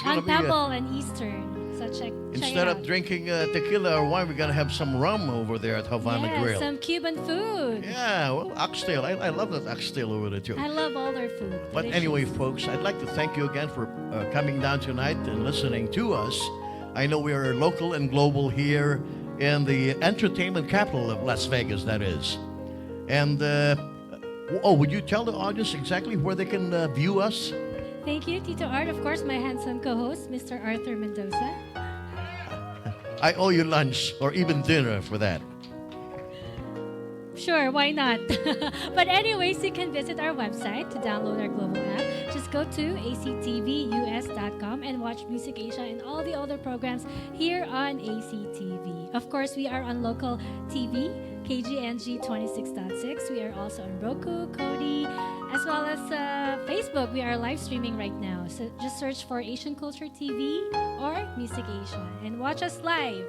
On Pebble and Eastern. So check Instead out. of drinking tequila or wine, we're going to have some rum over there at Havana Grill. Some Cuban food. Yeah, well, oxtail. I love that oxtail over there, too. I love all their food. But Delicious. anyway, folks, I'd like to thank you again for coming down tonight and listening to us. I know we are local and global here in the entertainment capital of Las Vegas, that is. And, would you tell the audience exactly where they can view us? Thank you, Tito Art. Of course, my handsome co-host, Mr. Arthur Mendoza. I owe you lunch or even dinner for that. Sure, why not? But anyways, you can visit our website to download our global app. Just go to actvus.com and watch Music Asia and all the other programs here on ACTV. Of course, we are on local TV, KGNG 26.6. We are also on Roku, Kodi, as well as Facebook. We are live streaming right now. So just search for Asian Culture TV or Music Asia and watch us live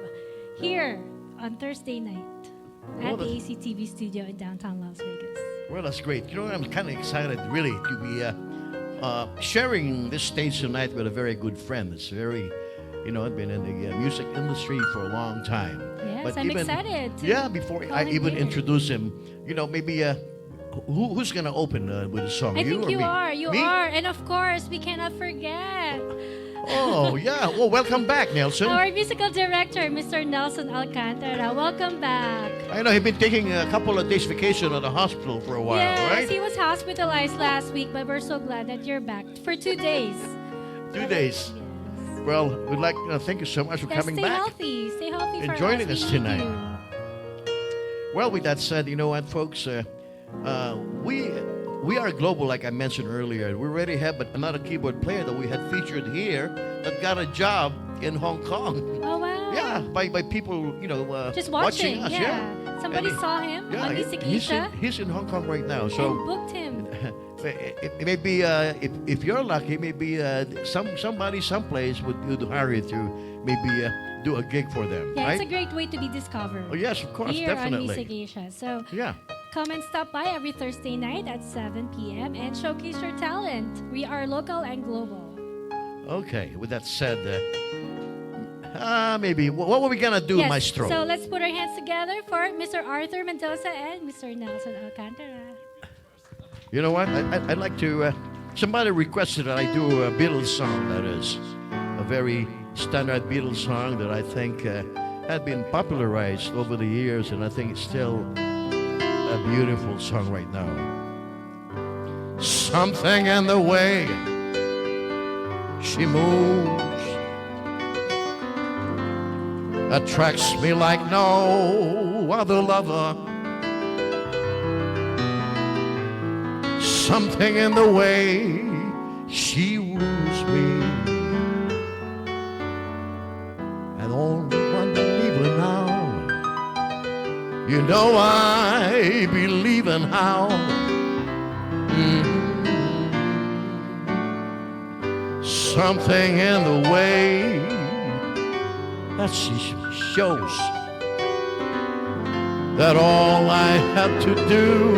here on Thursday night at the ACTV studio in downtown Las Vegas. Well, that's great. You know, I'm kind of excited, really, to be sharing this stage tonight with a very good friend. It's very, I've been in the music industry for a long time. Yes, but I'm excited. Before I even introduce him, maybe who's going to open with a song? I think you me? are. You Me? are. And of course, we cannot forget Oh, yeah. Well, welcome back, Nelson. our musical director, Mr. Nelson Alcantara. Welcome back. I know he's been taking a couple of days vacation at the hospital for a while, Yes, right? he was hospitalized last week, but we're so glad that you're back for 2 days. 2 days. Yes. Well, we'd like to thank you so much for Yes, coming stay back. healthy. Stay healthy And for joining us. us We need tonight. you. Well, with that said, you know what, folks? We are global, like I mentioned earlier. We already have another keyboard player that we had featured here that got a job in Hong Kong. Oh, wow. Yeah, by people, Just watching watching. us. Yeah. Somebody And saw him on Music Asia he's in Hong Kong right now. and So booked him. it may be, if you're lucky, maybe somebody someplace would hire you to maybe do a gig for them, Yeah, right? it's a great way to be discovered. Oh, yes, of course, Here on definitely. Music Asia. So Yeah. come and stop by every Thursday night at 7 p.m. and showcase your talent. We are local and global. Okay, with that said, maybe, what were we going to do, Yes, Maestro? so let's put our hands together for Mr. Arthur Mendoza and Mr. Nelson Alcantara. You know what? I'd like to, somebody requested that I do a Beatles song, that is. A very standard Beatles song that I think had been popularized over the years, and I think it's still a beautiful song right now. Something in the way she moves attracts me like no other lover. Something in the way she woos me. I don't want to leave her now. You know I believe in how. Something in the way that she shows that all I have to do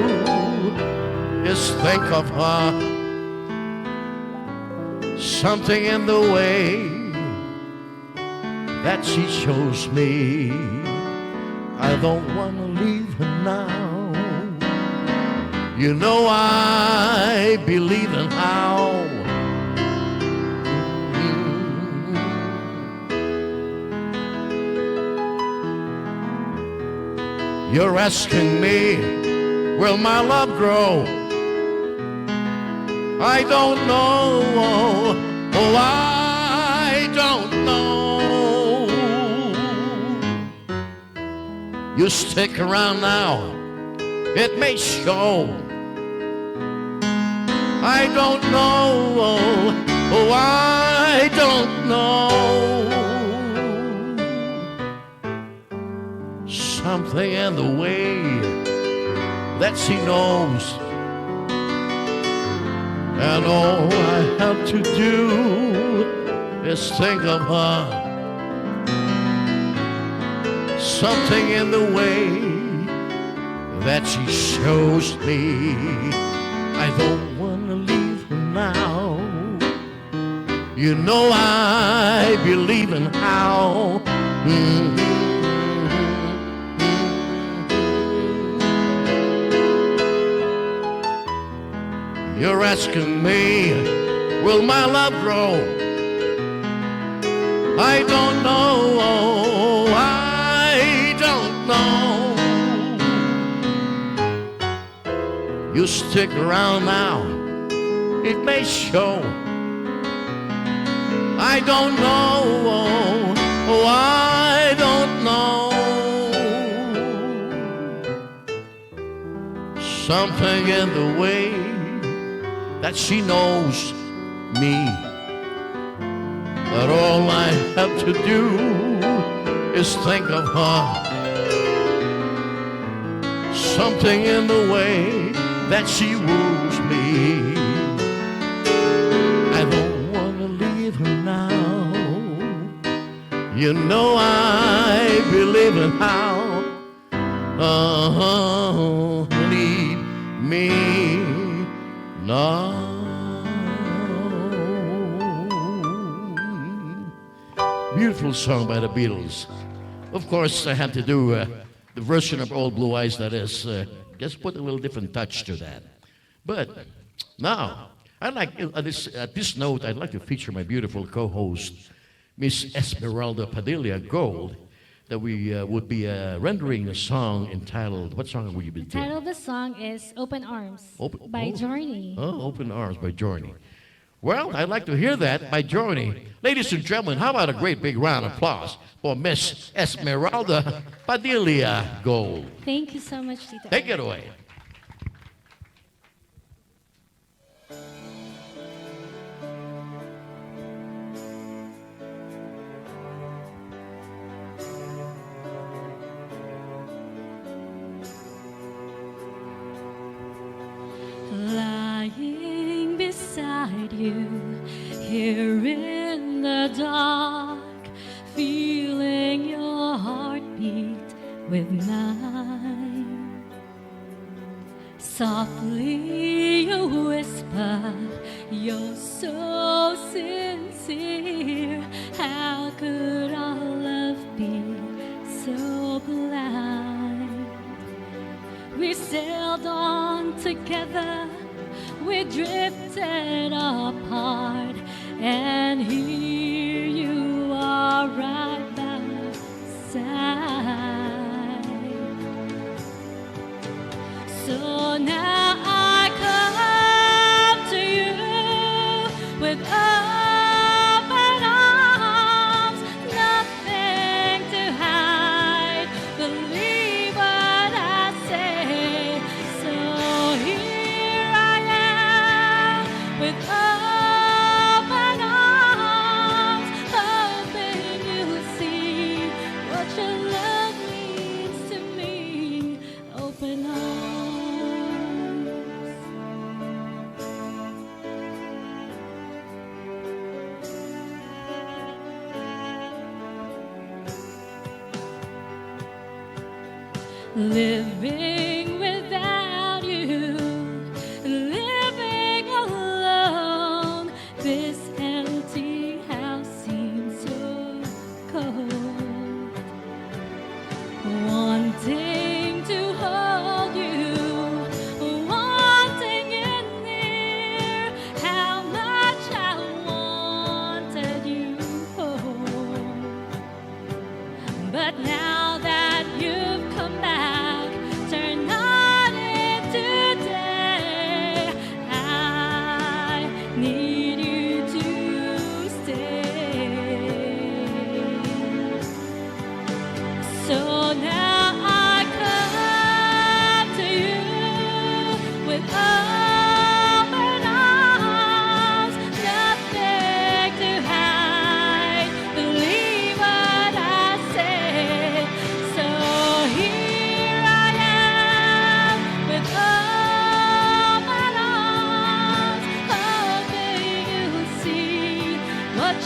is think of her something in the way that she shows me. I don't want to leave her now. You know I believe in how you're asking me, will my love grow? I don't know. Oh, I don't know. You stick around now, it may show. I don't know. Oh, I don't know. Something in the way that she knows, and all I have to do is think of her. Something in the way that she shows me. I don't want to leave her now. You know I believe in how. You're asking me, will my love grow? I don't know. I don't know. You stick around now, it may show. I don't know. Oh, I don't know. Something in the way that she knows me, that all I have to do is think of her. Something in the way that she woos me. I don't want to leave her now. You know I believe in how. Lead me now. Beautiful song by the Beatles. Of course, I had to do the version of Old Blue Eyes, that is, just put a little different touch to that. But now, I'd like, at this note, I'd like to feature my beautiful co-host, Miss Esmeraldapadilla-Gould, that we would be rendering a song entitled, what song would you be doing? The title of the song is Open Arms by Journey. Oh, Open Arms by Journey. Well, I'd like to hear that by Journey. Ladies and gentlemen, how about a great big round of applause for Miss Esmeralda Padilla-Gould. Thank you so much, Tito. Take it away. Lying beside you, here in the dark, feeling your heartbeat with mine. Softly you whisper, you're so sincere. How could our love be so blind? We sailed on together, we drifted apart, and here you are right by my side. So now I come to you with open arms, nothing to hide. Believe what I say. So here I am with open arms, hoping you'll see what your love means to me. Open arms. Living without you, living alone, this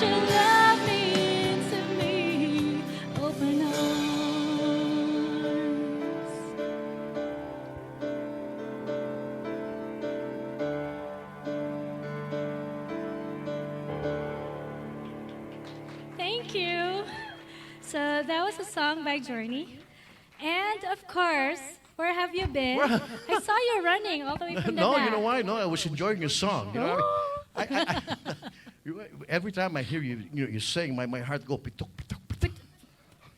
you love me into me? Open arms. Thank you. So that was a song by Journey. And of course, where have you been? Well- I saw you running all the way from the No, back. you know why? No, I was enjoying your song. You know, Oh. every time I hear you sing, my heart go pitok pitok pitok.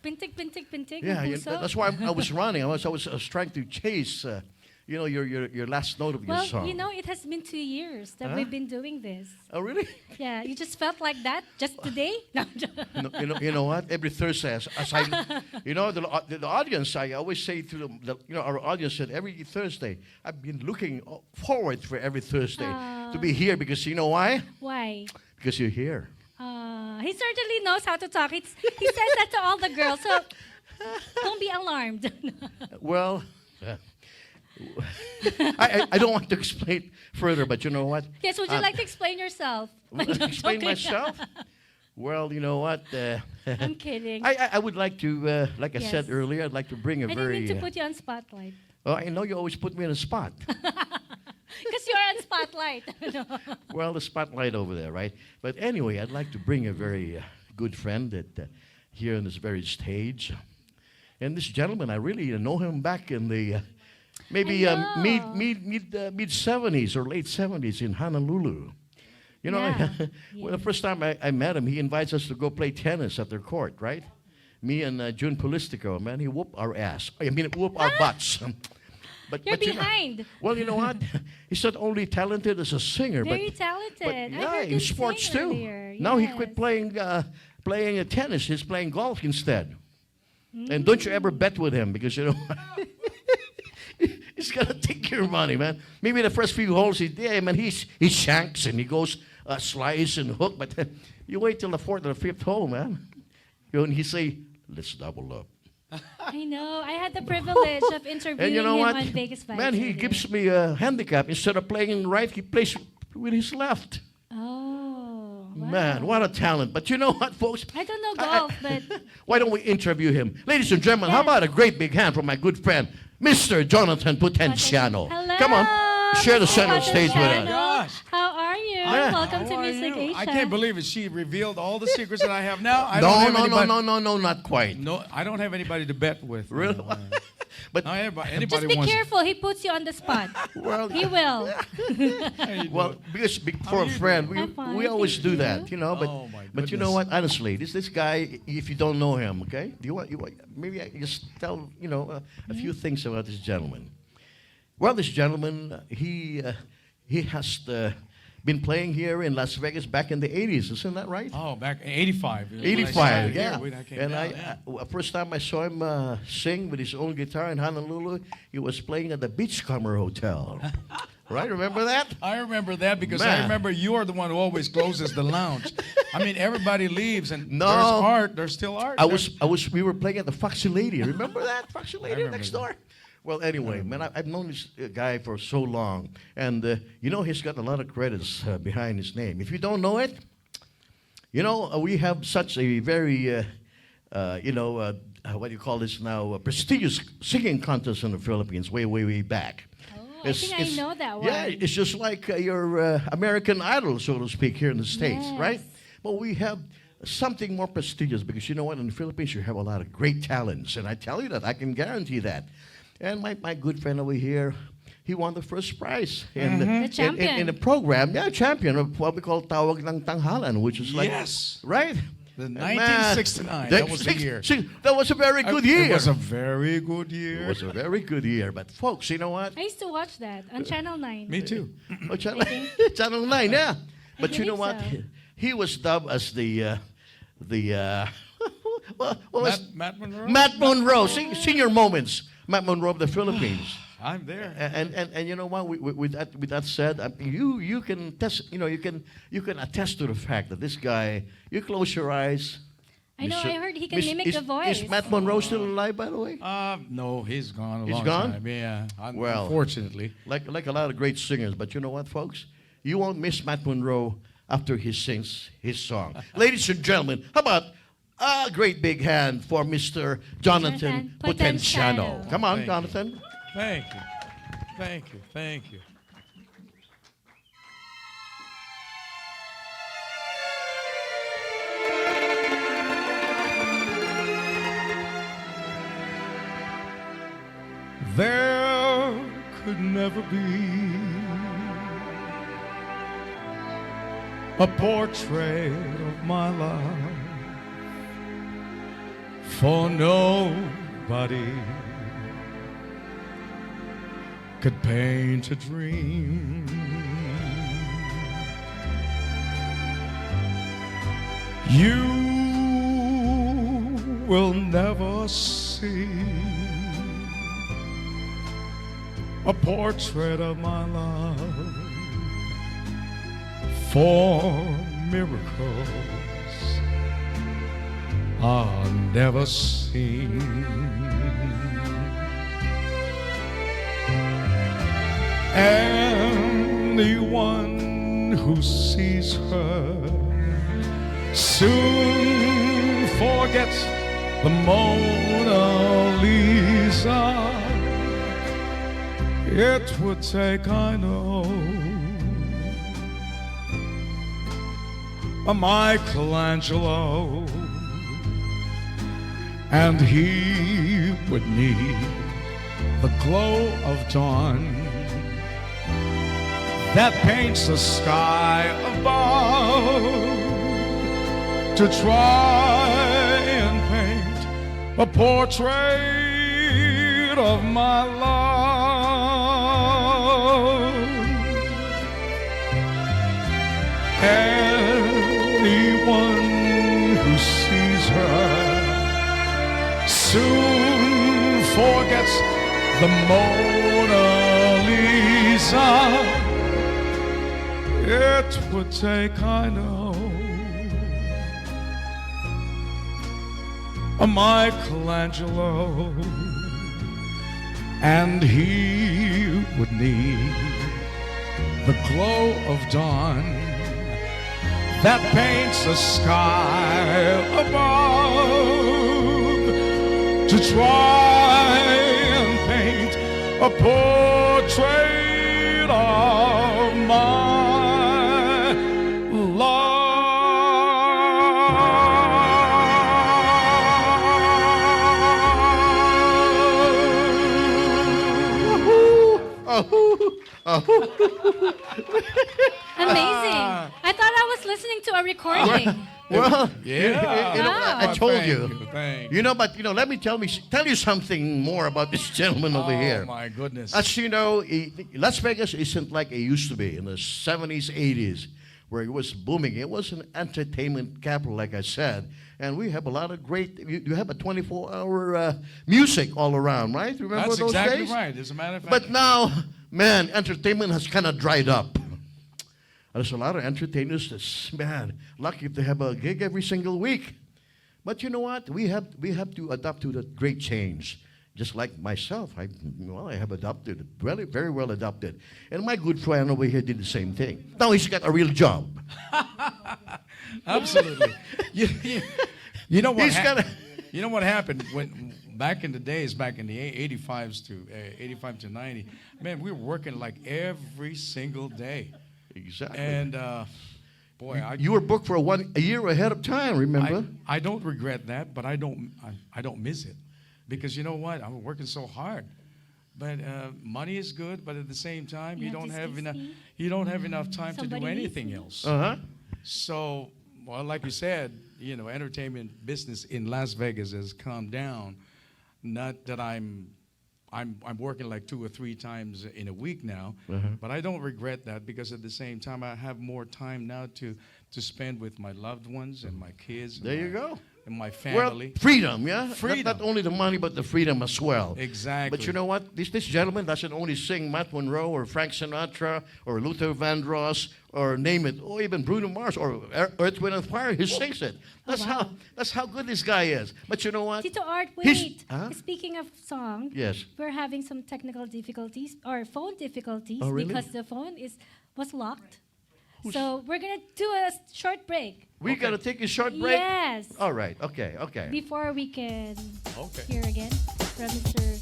Pintig, pintig, pintig. Yeah, ng you, puso. that's why I was running. I was trying to chase, your last note of your Well, song. you know, it has been 2 years that Huh? we've been doing this. Oh, really? Yeah, you just felt like that just today? No. You know what? Every Thursday, as I, the audience, I always say to our audience that every Thursday, I've been looking forward for every Thursday to be here because you know why? Why? Because you're here. He certainly knows how to talk. He says that to all the girls, so don't be alarmed. Well, I don't want to explain further, but you know what? Yes, would you like to explain yourself? Explain Okay. myself? Well, you know what? I'm kidding. I would like to, like I said Yes. earlier, I'd like to bring a I didn't very. mean to put you on spotlight. Oh, I know you always put me in a spot. Because you're on spotlight. No. Well, the spotlight over there, right? But anyway, I'd like to bring a very good friend that here on this very stage. And this gentleman, I really know him back in the maybe I know. mid 70s or late 70s in Honolulu. You know, Yeah. well, the first time I met him, he invites us to go play tennis at their court, right? Me and June Polistico, man, he whooped our ass. I mean, whooped our butts. You're you know- behind. well, you know what? He's not only talented as a singer, Very but talented. I yeah, heard in you sports sing too. earlier. Now he Yes. quit playing tennis. He's playing golf instead. And don't you ever bet with him because you know he's gonna take your money, man. Maybe the first few holes he did, man, he shanks and he goes slice and hook, but you wait till the fourth or fifth hole, man. You know, and he say, "Let's double up." I know. I had the privilege of interviewing And you know him what? on Vegas Vibes. Man, he earlier. gives me a handicap. Instead of playing right, he plays with his left. Oh. Wow. Man, what a talent. But you know what, folks? I don't know golf, but Why don't we interview him? Ladies and gentlemen, how Yes. about a great big hand for my good friend, Mr. Jonathan Potenciano. hello. Come on, share the center stage with Potenciano. us. Gosh. How are you? Yeah. Welcome How to are Music you? Asia. I can't believe it. She revealed all the secrets that I have now. I No, don't have no, no, anybody, no, not quite. No, I don't have anybody to bet with. Really? But, No, anybody Just be wants. careful. He puts you on the spot. well, He will. well, because for a you friend, I'm fine, we always thank do you. that, you know. But Oh, my but you know goodness. what? Honestly, this guy, if you don't know him, okay, do you want maybe I can just tell a few things about this gentleman. Well, this gentleman, he has been playing here in Las Vegas back in the 80s, isn't that right? Oh, back 85. When I 85, started yeah. here, when I came And down, yeah. first time I saw him sing with his own guitar in Honolulu, he was playing at the Beachcomber Hotel. Right? Remember that? I remember that because Man. I remember you are the one who always closes the lounge. I mean, everybody leaves and No. there's art. There's still art. We were playing at the Foxy Lady. Remember that? Foxy Lady remember next that. door. Well, anyway, man, I've known this guy for so long, and he's got a lot of credits behind his name. If you don't know it, we have such a very, what do you call this now, prestigious singing contest in the Philippines, way, way, way back. Oh, I think I know that one. Yeah, it's just like your American Idol, so to speak, here in the States, Yes. right? But we have something more prestigious because you know what? In the Philippines, you have a lot of great talents, and I tell you that, I can guarantee that. And my good friend over here, he won the first prize in, The champion. in the program. Yeah, champion of what we call Tawag ng Tanghalan, which is like, Yes. right? The Man, 1969. That was the year. That was a very good year. It was a very good year. It was a very good year. But folks, you know what? I used to watch that on Channel 9. Me too. Oh, Channel 9, yeah. But you know believe what? so. He was dubbed as the what was Matt Monroe? Matt Monroe. Senior moments. Matt Monroe of the Philippines. I'm there. And you know what? With that said, you can test. You can attest to the fact that this guy. You close your eyes. I know, Mr. I heard he can Miss- mimic is, the voice. Is Matt Monroe still alive, by the way? No, he's gone a He's long gone? time. Yeah, Well, unfortunately. Like a lot of great singers, but you know what, folks? You won't miss Matt Monroe after he sings his song. Ladies and gentlemen, how about a great big hand for Mr. Jonathan Potenciano. Potenciano. Come on, Thank you. Jonathan. Thank you. Thank you. Thank you. There could never be a portrait of my love, for nobody could paint a dream. You will never see a portrait of my love, for miracles are never seen. Anyone who sees her soon forgets the Mona Lisa. It would take, I know, a Michelangelo, and he would need the glow of dawn that paints the sky above to try and paint a portrait of my love. Anyone who sees her soon forgets the Mona Lisa. It would take, I know, a Michelangelo, and he would need the glow of dawn that paints the sky above to try and paint a portrait of my love. Amazing. I thought I was listening to a recording. Well, Yeah. I told Thank you. Thank you. You know, but let me tell you something more about this gentleman over here. Oh my goodness. As you know, Las Vegas isn't like it used to be in the 70s, 80s, where it was booming. It was an entertainment capital, like I said. And we have a lot of great, you have a 24-hour music all around, right? Remember That's those exactly days? right. As a matter of fact. But now, man, entertainment has kind of dried up. There's a lot of entertainers that's, man, lucky if they have a gig every single week. But you know what? We have to adapt to the great change. Just like myself, I have adopted, very, very well adopted. And my good friend over here did the same thing. Now he's got a real job. Absolutely. You know what? He's got a- You know what happened when back in the days, back in the 85s to 85 to 90. Man, we were working like every single day. Exactly. And boy, you were booked for a year ahead of time. Remember? I don't regret that, but I don't miss it, because you know what? I'm working so hard. But money is good, but at the same time, you don't have enough time to do Somebody anything needs else. Uh-huh. So, well, like you said, entertainment business in Las Vegas has calmed down. Not that I'm working like 2 or 3 times in a week now, but I don't regret that, because at the same time I have more time now to spend with my loved ones and my kids. There you go. And my Well, family. freedom, yeah? Freedom. Not only the money, but the freedom as well. Exactly. But you know what? This gentleman doesn't only sing Matt Monroe or Frank Sinatra or Luther Vandross or name it, or even Bruno Mars or Earth, Wind and Fire. He sings it. That's how good this guy is. But you know what? Tito Art, He's- wait. Huh? Speaking of song, Yes. we're having some technical difficulties or phone difficulties Oh, really? because the phone was locked. So we're gonna do a short break. We got to take a short break? Yes. All right. Okay. Okay. Before we can Okay. hear again from Mr.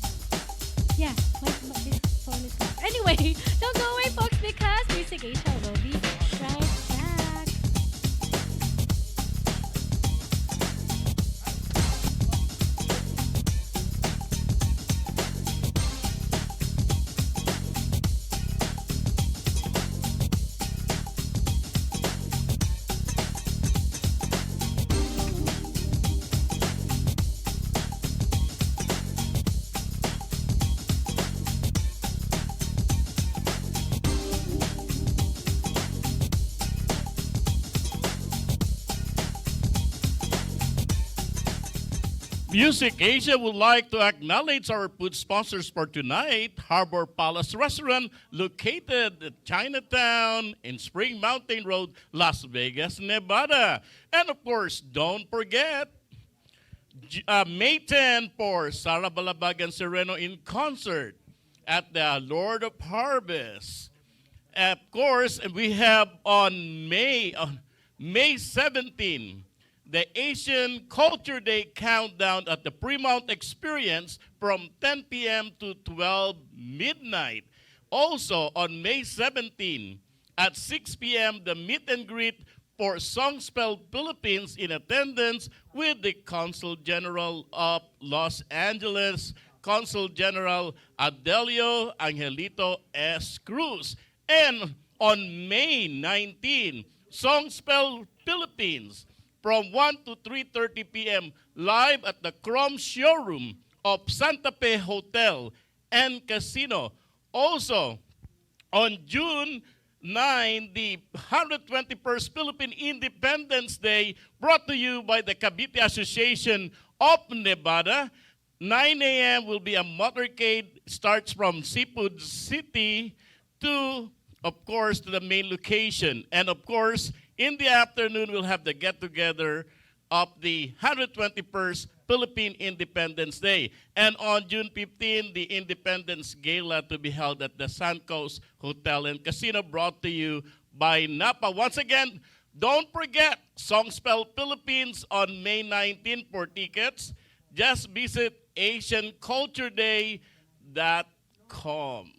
Yeah, his phone is locked. Anyway, don't go away, folks, because Music Asia will be right back. Music Asia would like to acknowledge our food sponsors for tonight, Harbor Palace Restaurant, located at Chinatown in Spring Mountain Road, Las Vegas, Nevada. And of course, don't forget, May 10 for Sarah Balabag and Sereno in concert at the Lord of Harvest. Of course, we have on May 17, the Asian Culture Day countdown at the Fremont Experience from 10 p.m. to 12 midnight. Also, on May 17, at 6 p.m., the meet and greet for Songspell Philippines in attendance with the Consul General of Los Angeles, Consul General Adelio Angelito S. Cruz. And on May 19, Songspell Philippines from 1 to 3:30 p.m. live at the Chrome Showroom of Santa Fe Hotel and Casino. Also, on June 9, the 121st Philippine Independence Day brought to you by the Cavite Association of Nevada. 9 a.m. will be a motorcade, starts from Seafood City to, of course, to the main location. And of course, in the afternoon, we'll have the get-together of the 121st Philippine Independence Day. And on June 15, the Independence Gala to be held at the Suncoast Hotel and Casino, brought to you by Napa. Once again, don't forget Songspell Philippines on May 19 for tickets. Just visit AsianCultureDay.com.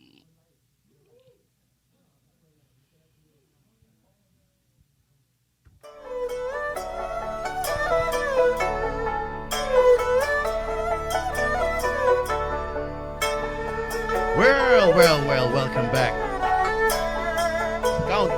Well, welcome back. Count.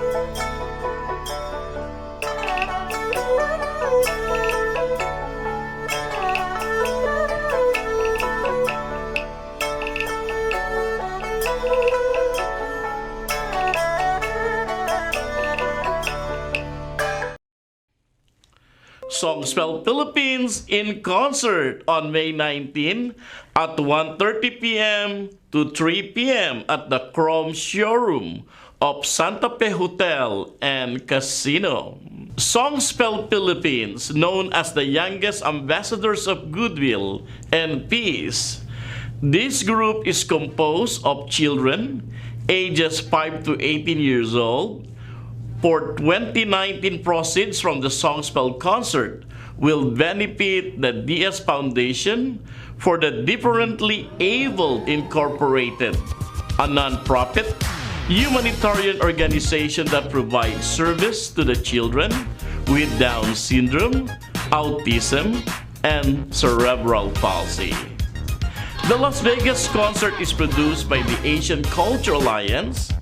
Songspell Philippines in concert on May 19 at 1:30 p.m. to 3 p.m. at the Chrome Showroom of Santa Fe Hotel and Casino. Songspell Philippines, known as the youngest ambassadors of goodwill and peace. This group is composed of children ages 5 to 18 years old. For 2019 proceeds from the Songspell concert will benefit the DS Foundation for the Differently Abled Incorporated, a nonprofit humanitarian organization that provides service to the children with Down syndrome, autism, and cerebral palsy. The Las Vegas concert is produced by the Asian Culture Alliance,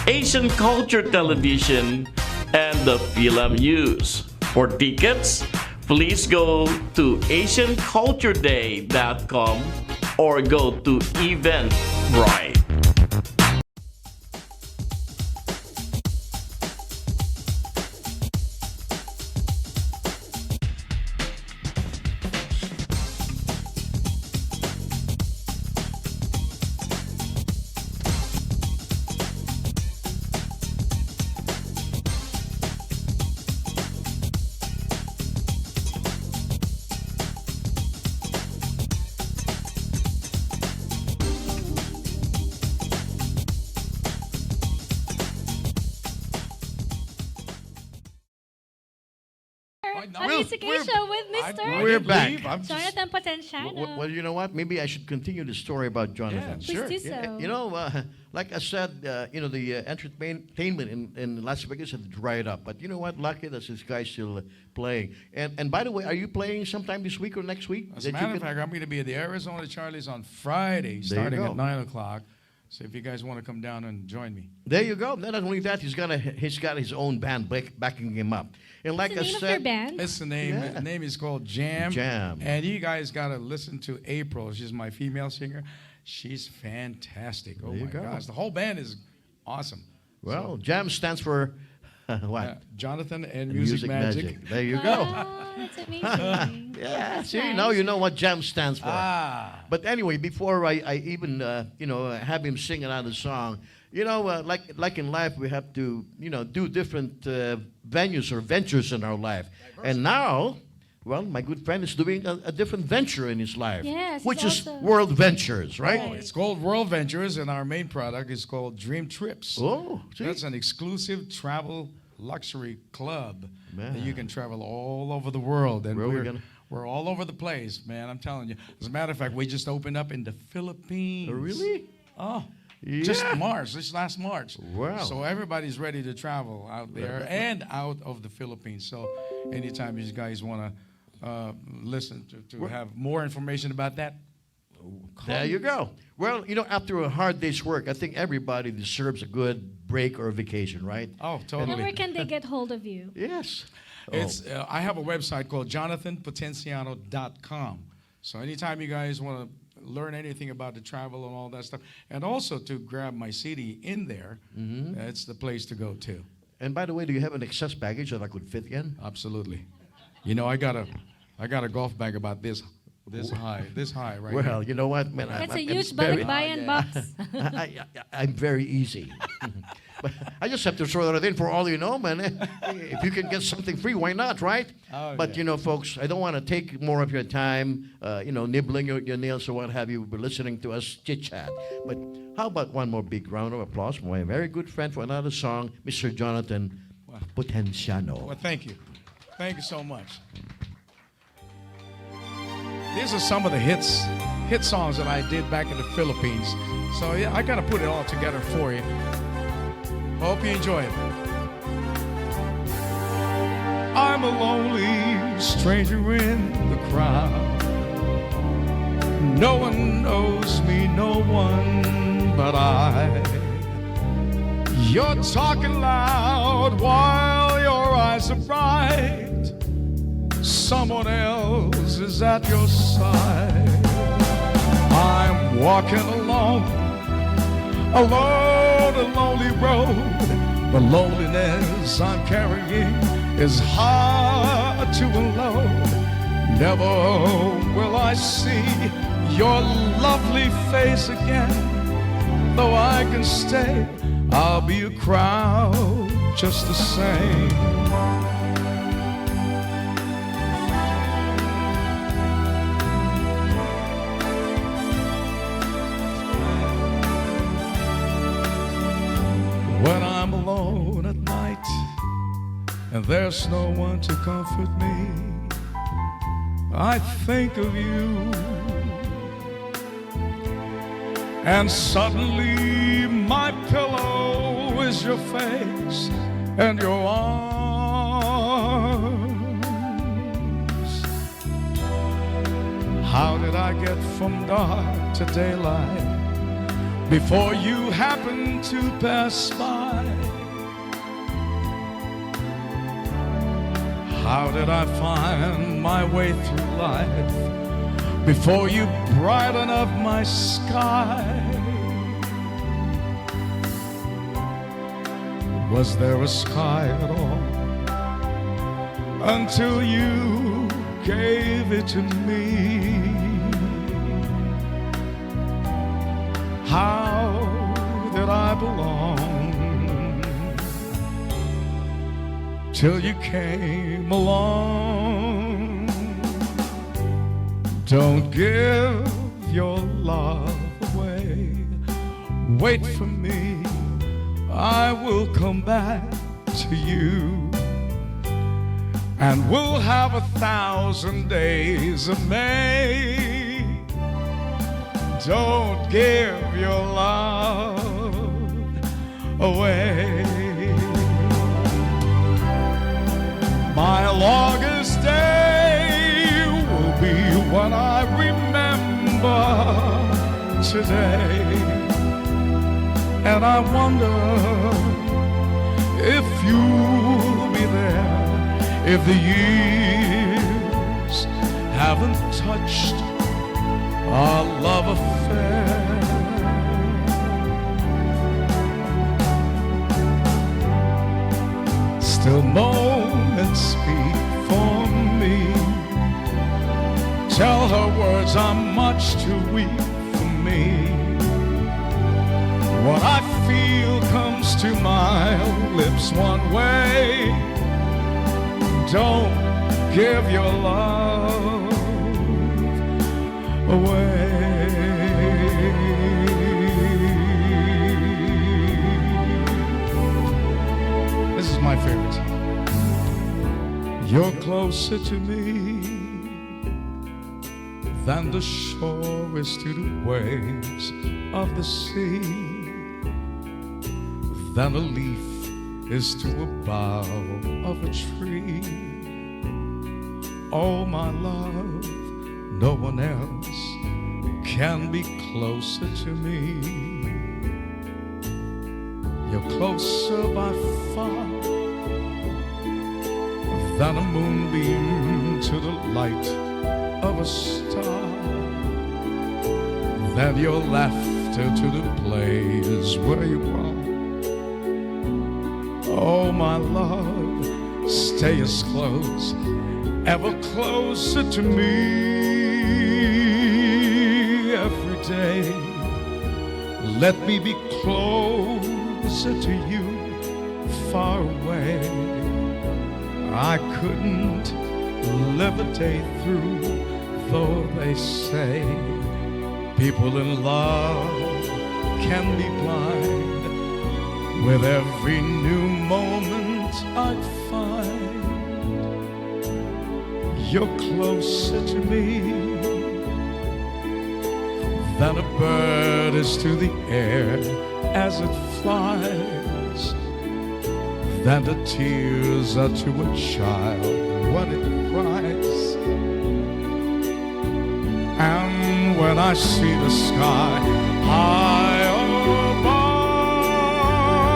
Asian Culture Television, and the Film News. For tickets, please go to AsianCultureDay.com or go to Eventbrite. on Music Asia with Mr. We're back. Jonathan Potenciano. Well, you know what? Maybe I should continue the story about Jonathan. Yeah, sure. Please do so. Yeah, you know, like I said, the entertainment in Las Vegas had dried up. But you know what? Lucky that this guy's still playing. And by the way, are you playing sometime this week or next week? As a matter of fact, I'm going to be at the Arizona Charlie's on Friday, starting at 9 o'clock. So if you guys want to come down and join me. There you go. Not only that, he's got his own band backing him up. And like What's the name I of said, your band? It's the name. Yeah. The name is called Jam. Jam. And you guys got to listen to April. She's my female singer. She's fantastic. Oh, There you my go. gosh. The whole band is awesome. well, Jam stands for what? Jonathan and Music Magic. There you go. Wow, that's amazing. Yeah, That's see, nice. now you know what Jam stands for. Ah. But anyway, before I even have him sing another song, like in life, we have to do different venues or ventures in our life. And now, well, my good friend is doing a different venture in his life, Yes, he's which is also- World Ventures, right? Right. It's called World Ventures, and our main product is called Dream Trips. Oh, see? That's an exclusive travel luxury club that Man. you can travel all over the world. And Where are we gonna- we're all over the place, man. I'm telling you. As a matter of fact, we just opened up in the Philippines. Oh, really? Oh, Yeah. just March, this last March. Wow. So everybody's ready to travel out there and out of the Philippines. So anytime you guys want to listen to have more information about that, There you go. Well, after a hard day's work, I think everybody deserves a good break or vacation, right? oh, And totally. where can they get hold of you? Yes. It's I have a website called jonathanpotenciano.com. So anytime you guys want to learn anything about the travel and all that stuff, and also to grab my CD in there, it's the place to go to. And by the way, do you have an excess baggage that I could fit in? Absolutely. You know, I got a golf bag about this high right Well, now. you know what, man? That's a I'm huge very- balikbayan box. I'm very easy. But I just have to throw that in for all you know, man. If you can get something free, why not, right? Oh, But, yeah. Folks, I don't want to take more of your time, nibbling your nails or what have you, but listening to us chit-chat. But how about one more big round of applause for my very good friend for another song, Mr. Jonathan Potenciano. Well, thank you. Thank you so much. These are some of the hit songs that I did back in the Philippines. So yeah, I got to put it all together for you. Hope you enjoy it. I'm a lonely stranger in the crowd. No one knows me, no one but I. You're talking loud while your eyes are bright. Someone else is at your side. I'm walking alone, a lonely road. The loneliness I'm carrying is hard to unload. Never will I see your lovely face again. Though I can stay, I'll be a crowd just the same. When I'm alone at night and there's no one to comfort me, I think of you. And suddenly my pillow is your face and your arms. How did I get from dark to daylight before you happened to pass by? How did I find my way through life before you brighten up my sky? Was there a sky at all until you gave it to me? How did I belong till you came along? Don't give your love away. Wait for me, I will come back to you. and we'll have 1,000 days of May. Don't give your love away. My longest day will be what I remember today. And I wonder if you'll be there, if the years haven't touched our love affair. Still moments speak for me. Tell her words are much too weak for me. What I feel comes to my lips one way. Don't give your love away. This is my favorite. You're closer to me than the shore is to the waves of the sea, than a leaf is to a bough of a tree. Oh, my love, no one else can be closer to me. You're closer by far than a moonbeam to the light of a star, than your laughter to the place where you are. Oh, my love, stay as close, ever closer to me every day. Let me be closer to you, far away. I couldn't live a day through, though they say people in love can be blind. With every new moment I'd find you're closer to me than a bird is to the air as it flies, than the tears are to a child when it cries. And when I see the sky high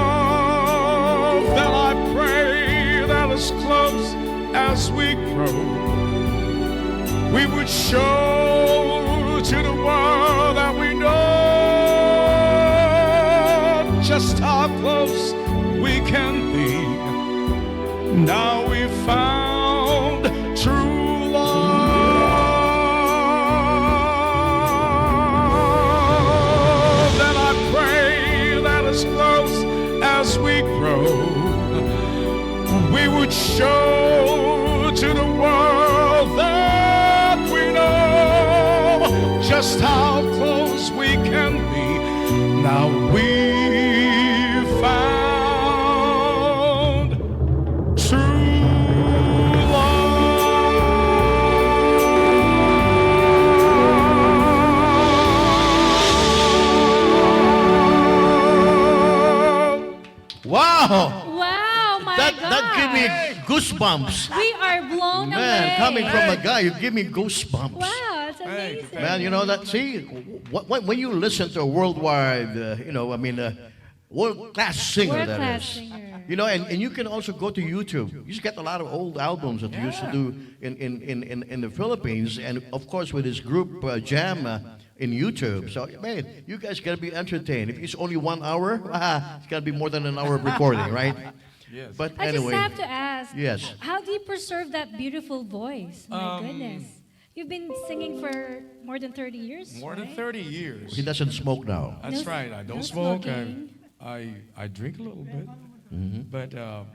above, then I pray that as close as we grow, we would show to the world that we know just how close we can be. Now we've found true love. Then I pray that as close as we grow, we would show to the world that we know just how close we can be. Now we've found true love. Wow! Wow, my That God. gave me goosebumps. We are blown away. Man, coming from a guy, you give me goosebumps. Wow, it's Hey, amazing. Man, you know that. See, when you listen to a worldwide, world-class singer, that World-class is. singer. You know, and you can also go to YouTube. You just get a lot of old albums that he used to do in the Philippines, and of course with his group Jam in YouTube. So man, you guys gotta be entertained. If it's only 1 hour, it's gotta be more than an hour of recording, right? Yes. But I anyway, just have to ask. Yes. How do you preserve that beautiful voice? My goodness. You've been singing for more than 30 years. More than right? 30 years. he doesn't smoke now. That's No- right. I don't no smoke. smoking. I drink a little bit. But yeah,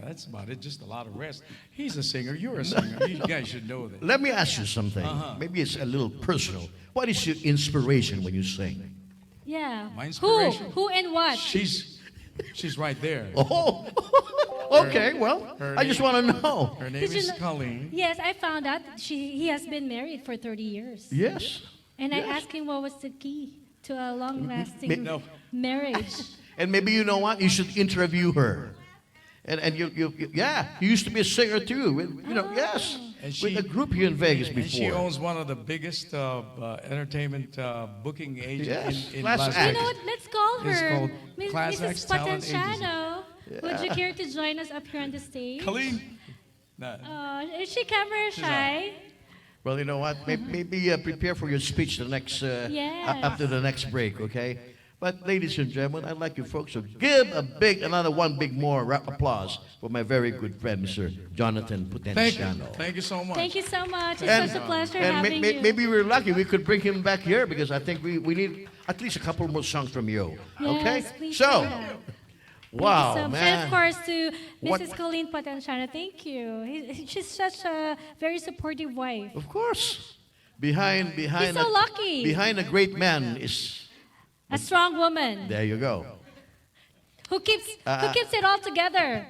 that's about it. Just a lot of rest. He's a singer. You're a singer. You guys should know that. Let me ask you something. Maybe it's a little personal. What is your inspiration when you sing? Yeah. My inspiration? Who and what? She's right there. Oh, Okay, well, her I just name- want to know. Her name Did you is know- Colleen. Yes, I found out he has been married for 30 years. Yes. And I Yes. asked him what was the key to a long-lasting No. marriage. And maybe you know what? You should interview her. And yeah, you used to be a singer too. Yes. And With a group here in Vegas before. And she owns one of the biggest entertainment booking agents Yes, in Class Las Act. You know Vegas. what? Let's call It's her. called Class Mrs. X Talent Potenciano. Would you care to join us up here on the stage? Colleen. No. Is she camera shy? Well, you know what? Maybe prepare for your speech the next Yes. after the next break, okay? But ladies and gentlemen, I'd like you folks to give another one big more applause for my very good friend, Mr. Jonathan Thank you. Potenciano. Thank you so much. Thank you so much. It's And- such a pleasure And having you. maybe we're lucky we could bring him back here because I think we need at least a couple more songs from you. Okay? Yes, please So, do that. wow, Thank you so much. man. And of course to What- Mrs. Colleen Potenciano, thank you. She's such a very supportive wife. Of course. Behind He's so lucky. behind a great man is A strong woman there you go. who keeps it all together.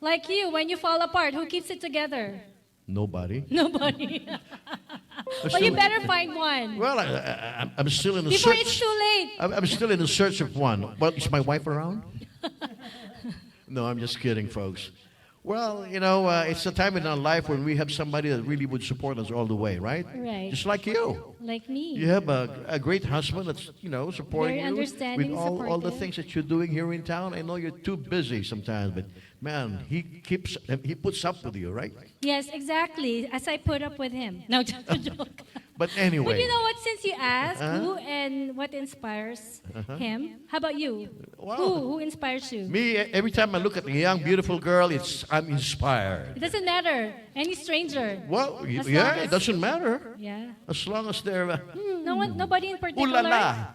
Like you, when you fall apart, who keeps it together? Nobody. Nobody. Well, you better find one Well, I'm still in the before search. it's too late. I'm still in the search of one. Well, is my wife around? No, I'm just kidding, folks. Well, it's a time in our life when we have somebody that really would support us all the way, right? Right. Just like you. Like me. You have a great husband that's, supporting Very you understanding, with all the supportive. things that you're doing here in town. I know you're too busy sometimes, but man, he puts up with you, right? Yes, exactly. As I put up with him. No, just a joke. But anyway. But you know what? Since you asked who and what inspires him, how about you? Wow. Who inspires you? Me, every time I look at a young, beautiful girl, I'm inspired. It doesn't matter. Any stranger. Well, As yeah, long it as- doesn't matter. Yeah. As long as they're, Nobody in ooh particular. la la.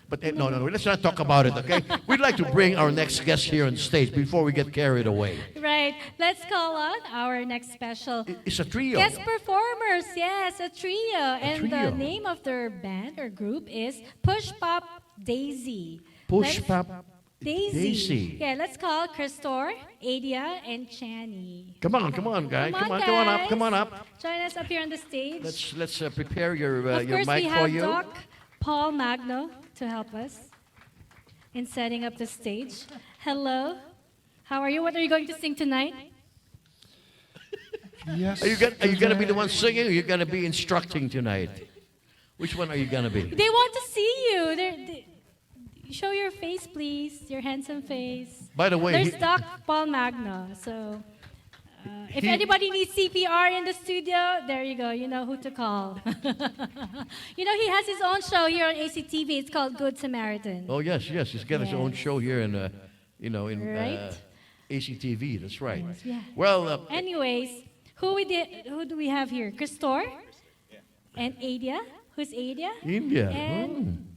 But no, let's not talk about it, okay? We'd like to bring our next guest here on stage before we get carried away. Right. Let's call on our next special It's a trio. guest performers. Yes, a trio. And trio. the name of their band or group is Push Pop Daisy. Push Let's- Pop Daisy. Daisy. Yeah, let's call Christor, Adia, and Chani. Come on, guys. Come on guys. up, come on up. Join us up here on the stage. Let's prepare your Of course, mic we for have you. Doc Paul Magno to help us in setting up the stage. Hello. How are you? What are you going to sing tonight? Yes. Are you gonna be the one singing, or are you gonna be instructing tonight? Which one are you gonna be? They want to see you. Show your face, please. Your handsome face. By the way, There's Doc Paul Magno. So, if anybody needs CPR in the studio, there you go. You know who to call. He has his own show here on ACTV. It's called Good Samaritan. oh yes, he's got his own Yes. show here in Right. ACTV. That's right. Yes, yeah. Well, Anyways, who do we have here? Christor and Adia. Who's Adia? India. And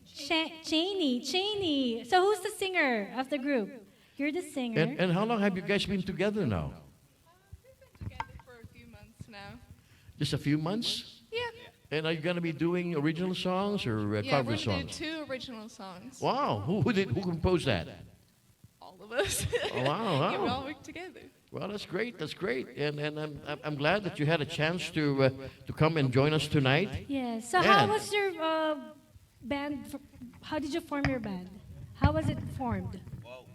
Cheney. So who's the singer of the group? You're the singer. And how long have you guys been together now? Together for a few months now. Just a few months? Yeah. And are you gonna be doing original songs or Yeah, cover we're gonna do songs? 2 original songs. Wow, who composed that? All of us. Oh, wow, Yeah, we wow. all work together. Well, that's great. And I'm glad that you had a chance to come and join us tonight. Yeah. So Yeah. how was your band? How did you form your band? How was it formed? Well,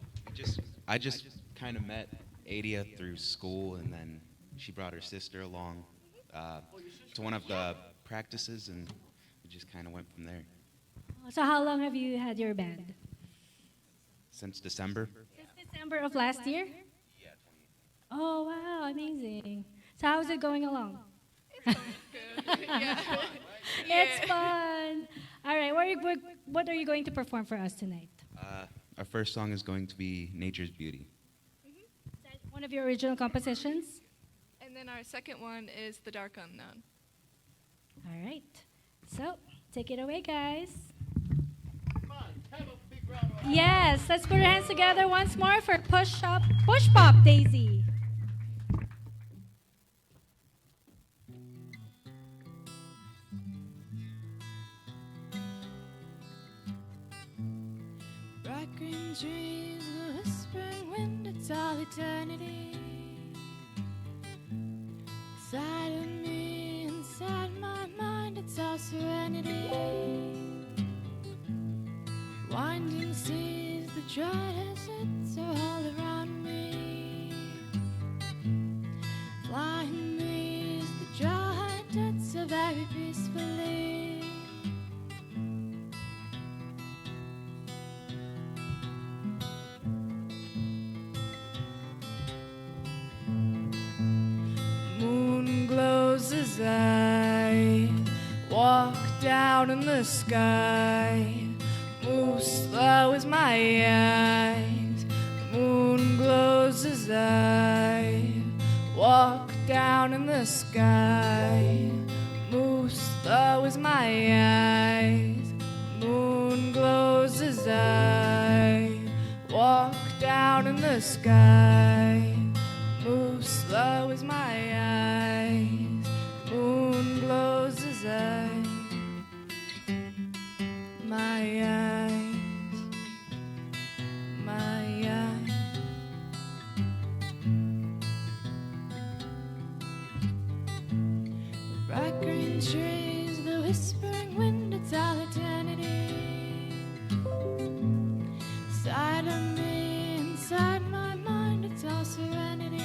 I just kind of met Adia through school, and then she brought her sister along to one of the practices, and we just kind of went from there. So how long have you had your band? Since December. Since December of last year? Yeah, Oh wow, amazing. So how's it going along? Good. Yeah. It's fun. All right, what are you going to perform for us tonight? Our first song is going to be Nature's Beauty. Is that one of your original compositions? And then our second one is The Dark Unknown. All right. So take it away, guys. Yes, let's put our hands together once more for Push Pop Daisy. Bright green trees, a whispering wind, it's it's all eternity. Inside of me, inside my mind, it's all serenity. Winding seas, the dry deserts are all around me. Flying breeze, the dry deserts are very peacefully. Moon glows as I walk down in the sky. Move slow as my eyes. Moon glows as I walk down in the sky. Move slow as my eyes. Moon glows as I walk down in the sky. Move slow as my eyes. Moon glows as I. My eyes. My eyes. Bright green trees, the whispering wind, it's all eternity. Inside of me, inside my mind, it's all serenity.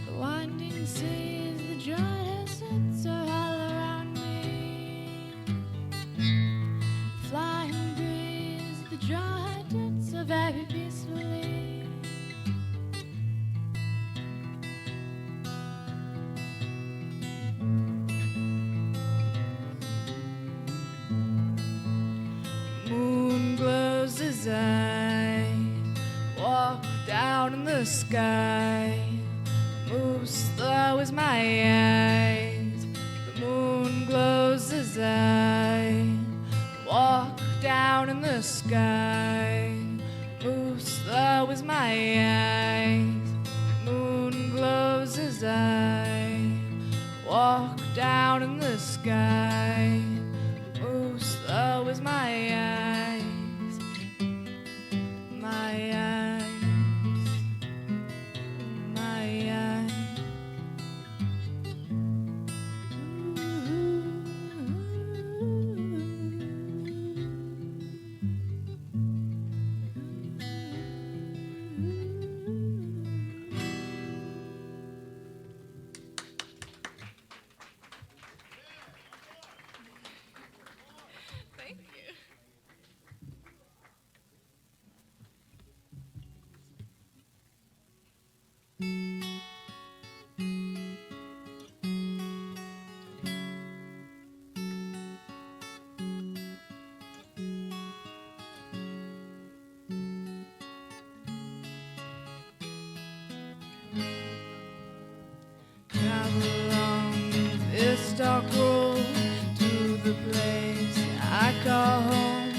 The winding seas, the dry deserts are all around me. Flying breeze, the dry deserts are very peacefully. Moon glows as I walk down in the sky. Move slow as my eyes. The moon glows as I walk down in the sky. Move slow as my eyes. Moon glows as I walk down in the sky. Move slow as my eyes. My eyes. My eyes. Thank you. Travel along this dark road to the place I call home.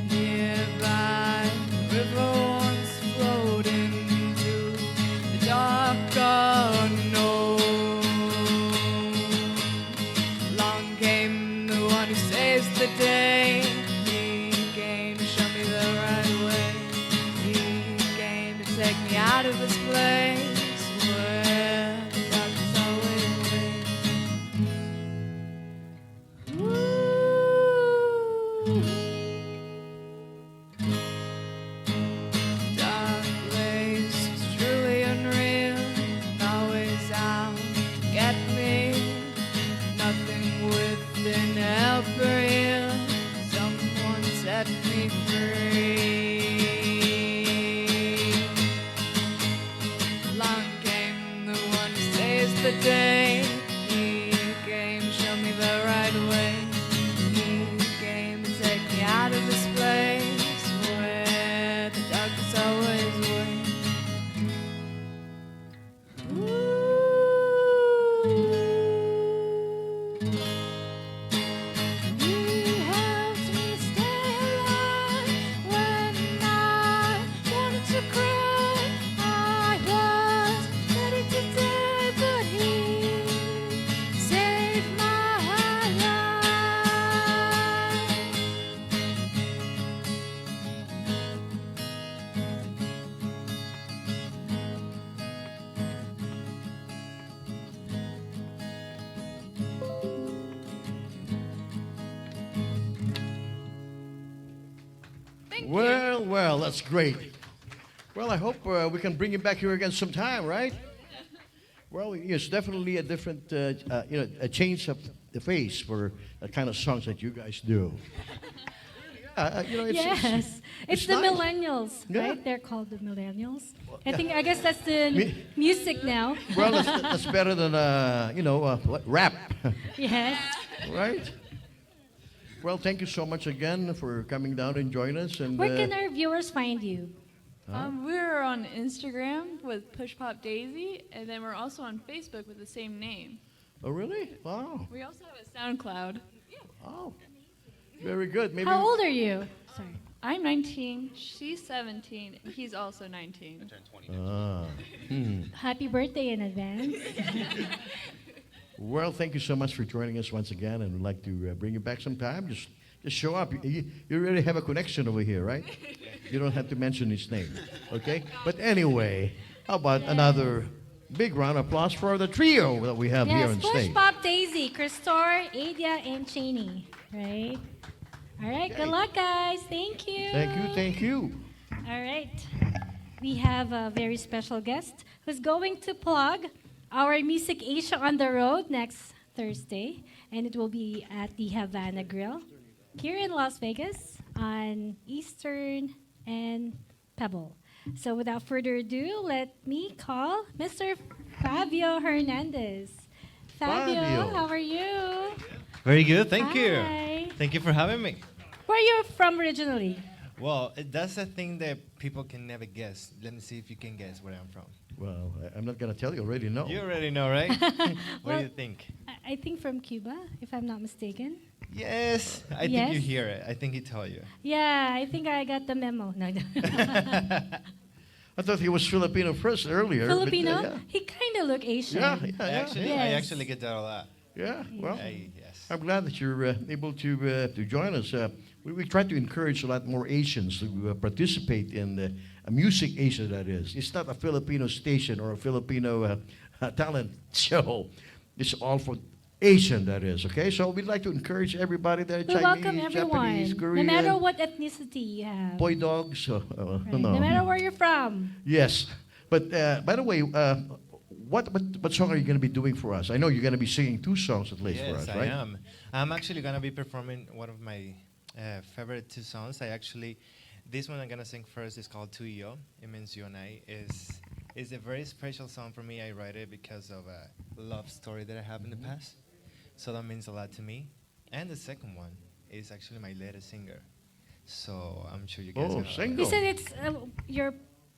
Nearby, the river once flowed into the dark unknown. Along came the one who saves the day. He came to show me the right way. He came to take me out of this place where the darkness always waits. Dark place is truly unreal, and always out to get me. Nothing within ever heal. Someone set me free. Along came the one who saves the day. He came to show me the right way. He came to take me out of this place where the darkness always waits. He helped me stay alive when I wanted to cry. I was ready to die, but he Well, that's great. Well, I hope we can bring you back here again sometime, right? Well, it's definitely a different, a change of the face for the kind of songs that you guys do. Yes, it's the nice. millennials, Yeah. right? They're called the millennials. I guess that's the music now. Well, that's better than rap, Yes. right? Well, thank you so much again for coming down and joining us. And Where can our viewers find you? We're on Instagram with Push Pop Daisy, and then we're also on Facebook with the same name. oh, really? Wow. We also have a SoundCloud. Oh, very good. Maybe. How old are you? Sorry. I'm 19, she's 17, and he's also 19. Happy birthday in advance. Well, thank you so much for joining us once again, and we'd like to bring you back sometime. Just show up. You already have a connection over here, right? You don't have to mention his name, okay? But anyway, how about another big round of applause for the trio that we have here Yes, on Push stage? Pop Daisy, Christor, Adia, and Cheney. Right? All right, Okay. good luck, guys. Thank you. Thank you. All right. We have a very special guest who's going to plug our Music Asia on the Road next Thursday, and it will be at the Havana Grill here in Las Vegas on Eastern and Pebble. So without further ado, let me call Mr. Fabio Hernandez. Fabio. How are you? Very good, thank Hi. you. Thank you for having me. Where are you from originally? Well, that's a thing that people can never guess. Let me see if you can guess where I'm from. Well, I'm not going to tell you. Already know. You already know, right? What Well, do you think? I think from Cuba, if I'm not mistaken. Yes, I think Yes? you hear it. I think he told you. Yeah, I think I got the memo. No, no. I thought he was Filipino first earlier. but, Filipino? He kind of look Asian. I Yes. actually get that a lot. yeah. Well, Yes. I'm glad that you're able to join us. We try to encourage a lot more Asians to participate in a Music Asia, that is. It's not a Filipino station or a Filipino talent show. It's all for Asian, that is, okay? So we'd like to encourage everybody there, We Chinese, welcome Japanese, everyone, Korean, no matter what ethnicity you have. boy dogs. Right. No. No matter where you're from. Yes. But by the way, what song are you going to be doing for us? I know you're going to be singing two songs at least for Yes, us, I right? am. I'm actually going to be performing one of my favorite two songs. This one I'm going to sing first is called Tu y Yo. It means you and I. It's a very special song for me. I write it because of a love story that I have in the past. So that means a lot to me. And the second one is actually my latest singer. So I'm sure you guys Oh, gonna like single. You said it's your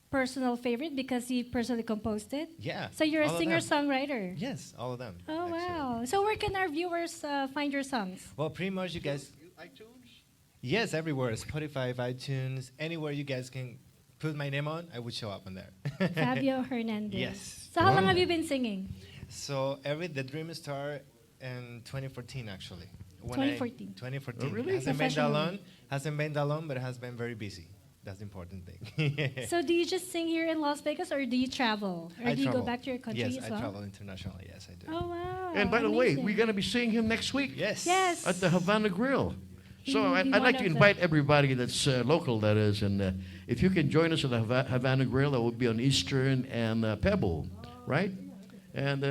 personal favorite because you personally composed it? Yeah. So you're a all of them. singer-songwriter? Yes, all of them. Oh, actually. wow. So where can our viewers find your songs? Well, pretty much you guys. Yes, everywhere. Spotify, iTunes, anywhere you guys can put my name on, I would show up on there. Fabio Hernandez. Yes. So how long Wow. have you been singing? So the dream started in 2014 actually. 2014. 2014. Oh, really? Hasn't been that Professionally. long. Hasn't been that long, but it has been very busy. That's the important thing. So do you just sing here in Las Vegas or do you travel? Or I do you go travel. back to your country Yes, as I well? travel internationally. Yes, I do. Oh, wow. And by the way, Amazing. we're going to be seeing him next week Yes. Yes. at the Havana Grill. So He will be I'd like to one of invite everybody that's local, that is, and if you can join us at the Havana Grill, that will be on Eastern and Pebble, right? And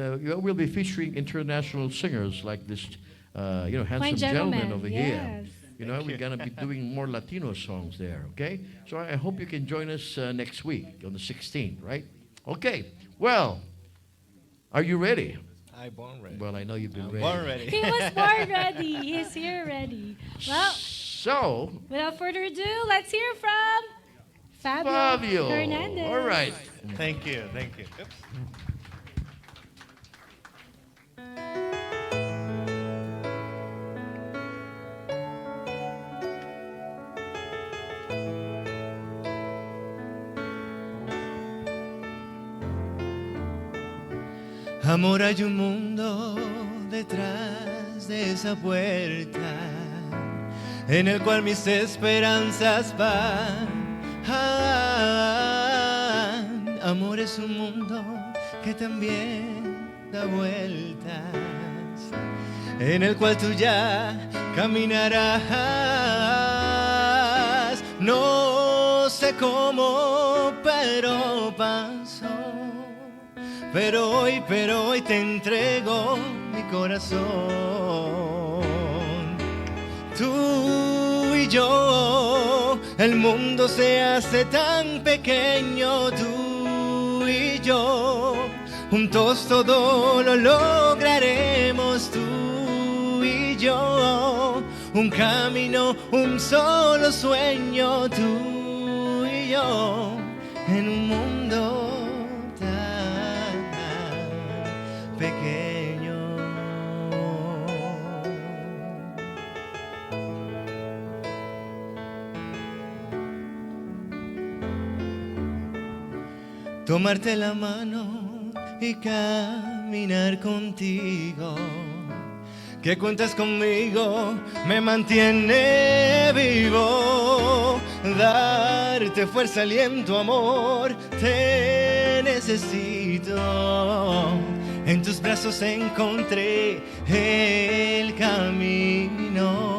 we'll be featuring international singers like this, handsome gentleman gentleman, over yes. here. We're going to be doing more Latino songs there, okay? So I hope you can join us next week on the 16th, right? Okay, well, are you ready? I born ready. Well, I know you've been I'm ready. born ready. He was born ready. He's here ready. Well, So, without further ado, let's hear from Fabio, Fabio. Hernandez. All right. Thank you. Thank you. Amor, hay un mundo detrás de esa puerta en el cual mis esperanzas van. Amor es un mundo que también da vueltas, en el cual tú ya caminarás. No sé cómo, pero pasó. Pero hoy te entrego mi corazón. Tú y yo, el mundo se hace tan pequeño. Tú y yo, juntos todo lo lograremos. Tú y yo, un camino, un solo sueño. Tú y yo, en un mundo tan pequeño. Tomarte la mano y caminar contigo. Que cuentas conmigo me mantiene vivo. Darte fuerza, aliento, amor, te necesito. En tus brazos encontré el camino.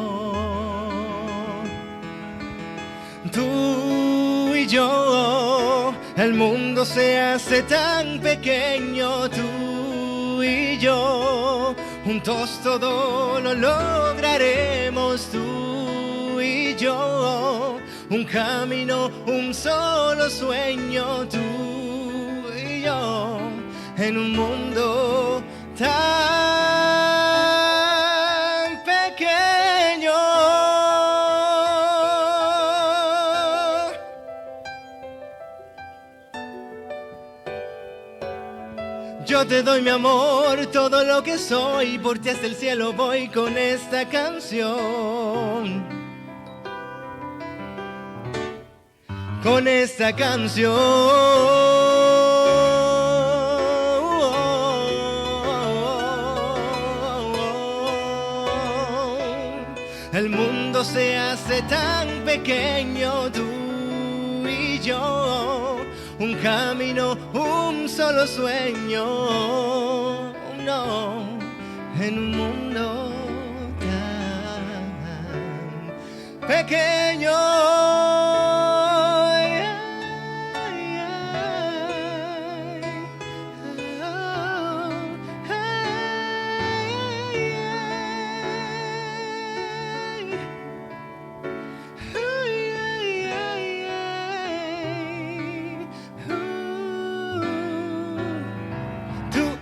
Tú y yo, el mundo se hace tan pequeño. Tú y yo, juntos todo lo lograremos. Tú y yo, un camino, un solo sueño. Tú y yo, en un mundo tan pequeño. Yo te doy mi amor, todo lo que soy, por ti hasta el cielo voy con esta canción. Con esta canción. El mundo se hace tan pequeño, tú y yo. Un camino, un solo sueño, no, en un mundo tan pequeño.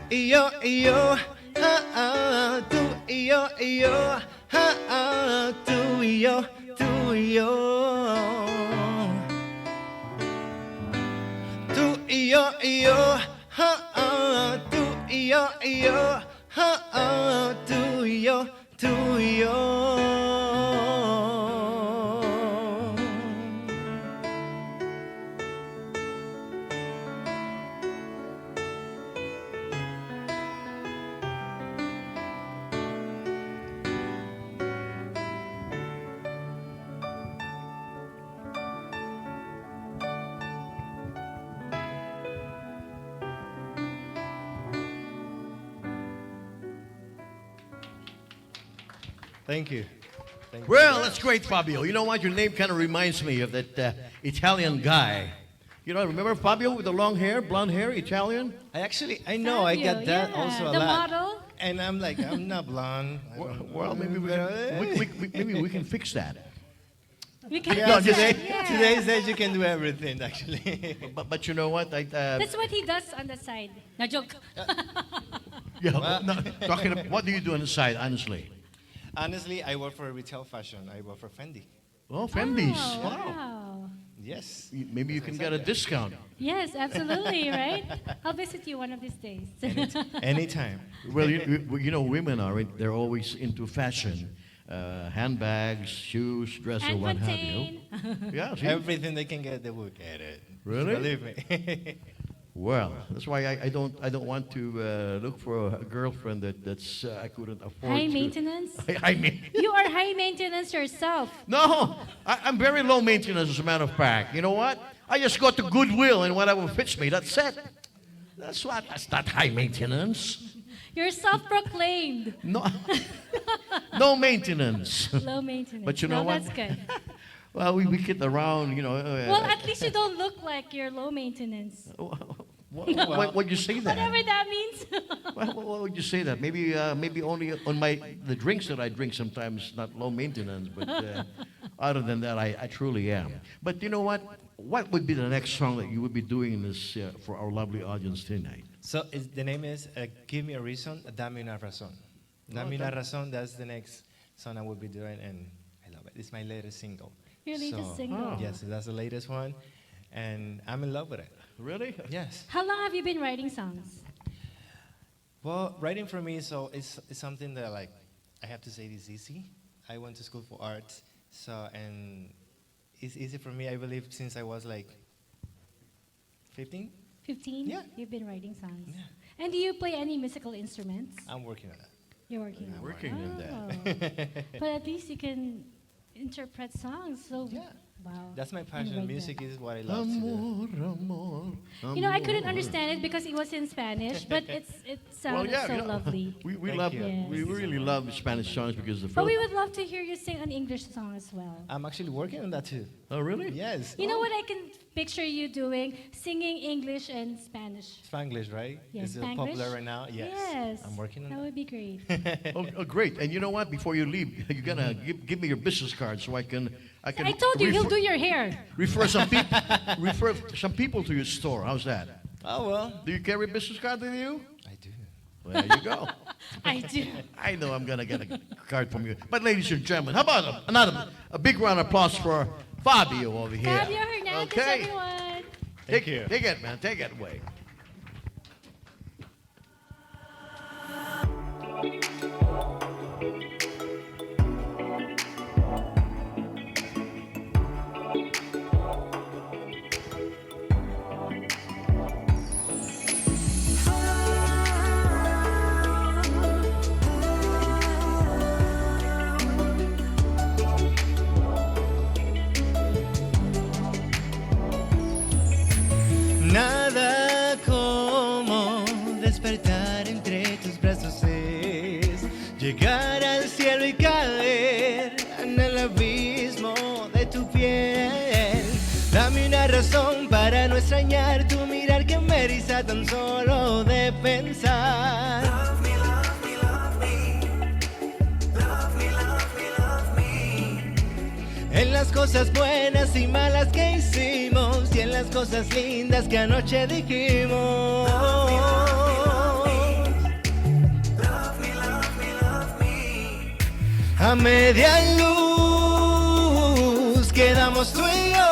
Y yo, tú y yo, tú y yo, tú y yo. Tú y yo, tú y yo, tú y yo, tú y yo. Thank you. Thank you. Well, that's great, Fabio. You know what? Your name kind of reminds me of that Italian guy. You know, remember Fabio with the long hair, blonde hair, Italian? I know, I Fabio, got that yeah. also a The lot. model? And I'm like, I'm not blonde. I don't Well, know. maybe we can fix that. We can Yeah, do that, today, yeah. today's age you can do everything actually. But you know what? That's what he does on the side. No joke. Yeah, no, talking about, what do you do on the side, honestly? Honestly, I work for retail fashion. I work for Fendi. Oh, Fendi's. Oh, Wow. wow. Yes. Maybe you can get a discount. Yes, absolutely, right? I'll visit you one of these days. Anytime. Well, you know, women are, they're always into fashion. Handbags, shoes, dress, or And what have you. contain. Yeah, see? Everything they can get, they will get it. Really? Believe me. Well, that's why I don't want to look for a girlfriend that's I couldn't afford. High to- maintenance? I mean, You are high maintenance yourself. no, I'm very low maintenance, as a matter of fact. You know what? I just go to Goodwill and whatever fits me, that's it. That's not high maintenance. You're self-proclaimed. No, no maintenance. Low maintenance. But you know no, what? That's good. Well, we kid around, you know. Well, at least you don't look like you're low maintenance. Why would you say that? Whatever that means. Why would you say that? Maybe only on the drinks that I drink sometimes not low maintenance, but other than that, I truly am. But you know what? What would be the next song that you would be doing in this for our lovely audience tonight? So the name is Give Me a Reason, Dame una razón. Dame una razón, that's the next song I will be doing, and I love it. It's my latest single. Your latest single. Yes, that's the latest one, and I'm in love with it. Really? Yes. How long have you been writing songs? Well, writing for me, so it's something that like I have to say it's easy. I went to school for arts, so and it's easy for me. I believe since I was like 15. 15? Yeah. You've been writing songs. Yeah. And do you play any musical instruments? I'm working on that. You're working on Working it. on that. But at least you can interpret songs. So Yeah. wow. That's my And passion. write Music them. is what I love to do. You know, I couldn't understand it because it was in Spanish, but it sounded so you know, lovely. we Thank love you. Yes. we really love Spanish songs because the But first. we would love to hear you sing an English song as well. I'm actually working on that too. Oh, really? Yes. You know what I can picture you doing? Singing English and Spanish. Spanglish, right? Yes, Is it Spanglish? popular right now? Yes. Yes. I'm working on That that. would be great. Oh, great! And you know what? Before you leave, you're gonna give me your business card so I can. I told you, he'll do your hair. refer some people to your store. How's that? Oh, well. Do you carry a business card with you? I do. There you go. I do. I know I'm gonna get a card from you. But ladies and gentlemen, how about a big round of applause for Fabio over here? Fabio Hernandez, Okay. everyone. Take it, man. Take it away. Nada como despertar entre tus brazos es llegar al cielo y caer en el abismo de tu piel. Dame una razón para no extrañar tu mirar que me eriza tan solo de pensar. Love me, love me, love me. Love me, love me, love me. En las cosas buenas y malas que hicimos y en las cosas lindas que anoche dijimos. Love me, love me, love me. Love me, love me. A media luz quedamos tú y yo.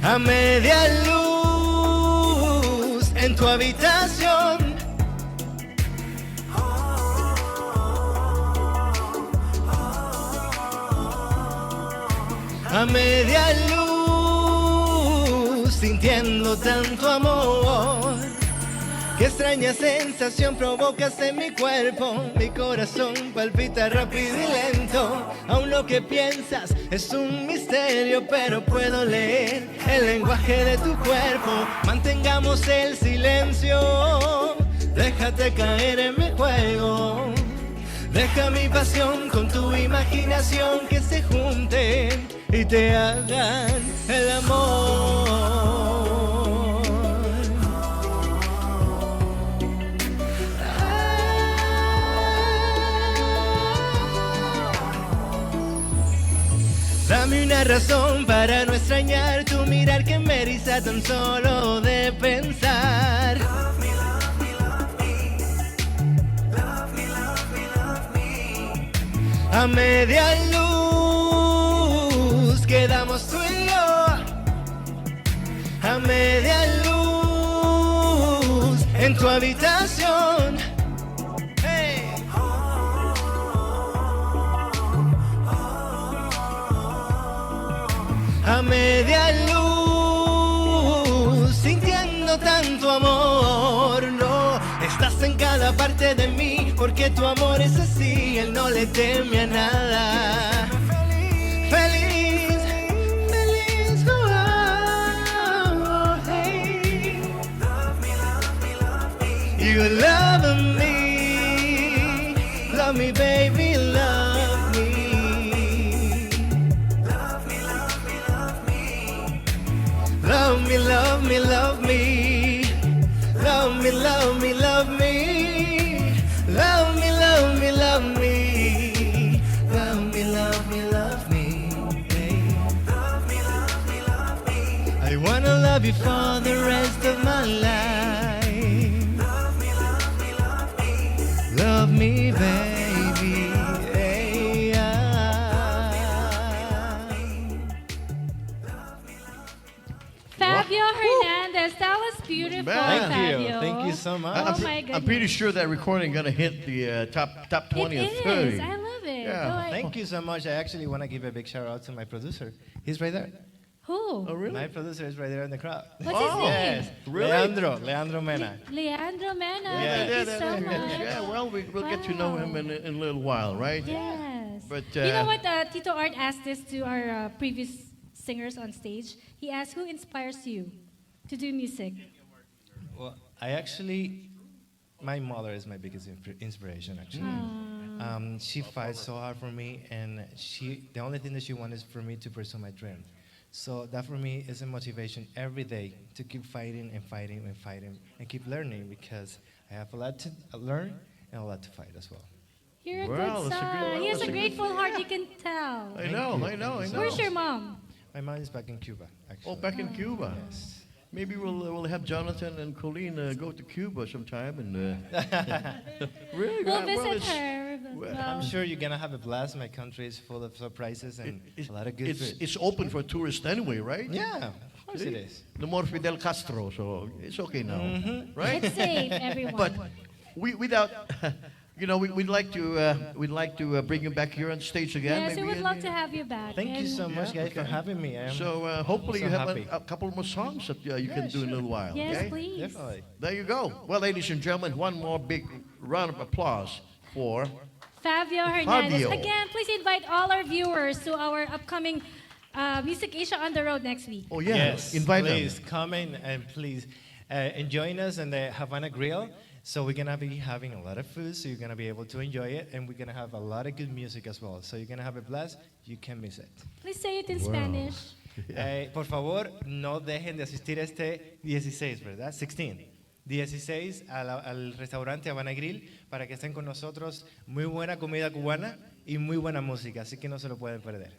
A media luz en tu habitación. A media luz, sintiendo tanto amor. Qué extraña sensación provocas en mi cuerpo. Mi corazón palpita rápido y lento. Aún lo que piensas es un misterio, pero puedo leer el lenguaje de tu cuerpo. Mantengamos el silencio. Déjate caer en mi juego. Deja mi pasión con tu imaginación que se junten y te hagan el amor. Dame una razón para no extrañar tu mirar que me eriza tan solo de pensar. Love me, love me, love me. Love me, love me, love me. A media luz quedamos tú y yo. A media luz en tu habitación. Hey. A media luz, sintiendo tanto amor, no, estás en cada parte de mí, porque tu amor es así, él no le teme a nada. Feliz, feliz, oh, oh, hey. Love me, love me, love me. You love me, baby, love me. love me, love me. Love me, love me, love me. Love me, love me, love me. Hey. Love me, love me, love me. I wanna love you for the rest of my life. Love me, love me, love me. Love me, baby. Hey, Fabio Hernandez, that was beautiful, Man. Fabio. Thank you so much. Oh my goodness. I'm pretty sure that recording gonna hit the top 20 It or 30. is. I love it. Yeah. Go ahead. Thank you so much. I actually want to give a big shout out to my producer. He's right there. Who? Oh, really? My producer is right there in the crowd. What's his name? Yes. Really? Leandro Mena. Leandro Mena. Yeah. Thank you so much. Yeah, well, we'll get to know him in a little while, right? Yes. But, you know what? Tito Art asked this to our previous singers on stage. He asked, "Who inspires you to do music?" Well, my mother is my biggest inspiration, actually. She fights so hard for me, and the only thing that she wants is for me to pursue my dream. So that for me is a motivation every day to keep fighting and fighting and fighting and keep learning, because I have a lot to learn and a lot to fight as well. You're a Well, good that's a son. good- He has that's a a grateful heart, you can tell. I know. Where's your mom? My mom is back in Cuba, actually. Oh, back in Cuba. Maybe we'll have Jonathan and Colleen go to Cuba sometime and really. We'll well, visit it's- her. well, I'm sure you're gonna have a blast. My country is full of surprises and a lot of good food. It's open for tourists anyway, right? Yeah, of course it is. No more Fidel Castro, so it's okay now, right? It's safe, everyone. But without, we'd like to bring you back here on stage again. yes, we maybe would in- love to have you back. Thank you And so much, guys, for having me. I am So hopefully so you have happy. a couple more songs that you can do in a little while. Yes, okay? please. Definitely. There you go. Well, ladies and gentlemen, one more big round of applause for Fabio Hernandez. Fabio. Again, please invite all our viewers to our upcoming Music Asia on the road next week. Oh yeah, Yes, invite please them. come in and please join us in the Havana Grill. So we're gonna be having a lot of food, so you're gonna be able to enjoy it, and we're gonna have a lot of good music as well. So you're gonna have a blast. You can't miss it. Please say it in Spanish. Por favor, no dejen de asistir este 16, ¿verdad? 16. 16 al restaurante Havana Grill para que estén con nosotros. Muy buena comida cubana y muy buena música, así que no se lo pueden perder.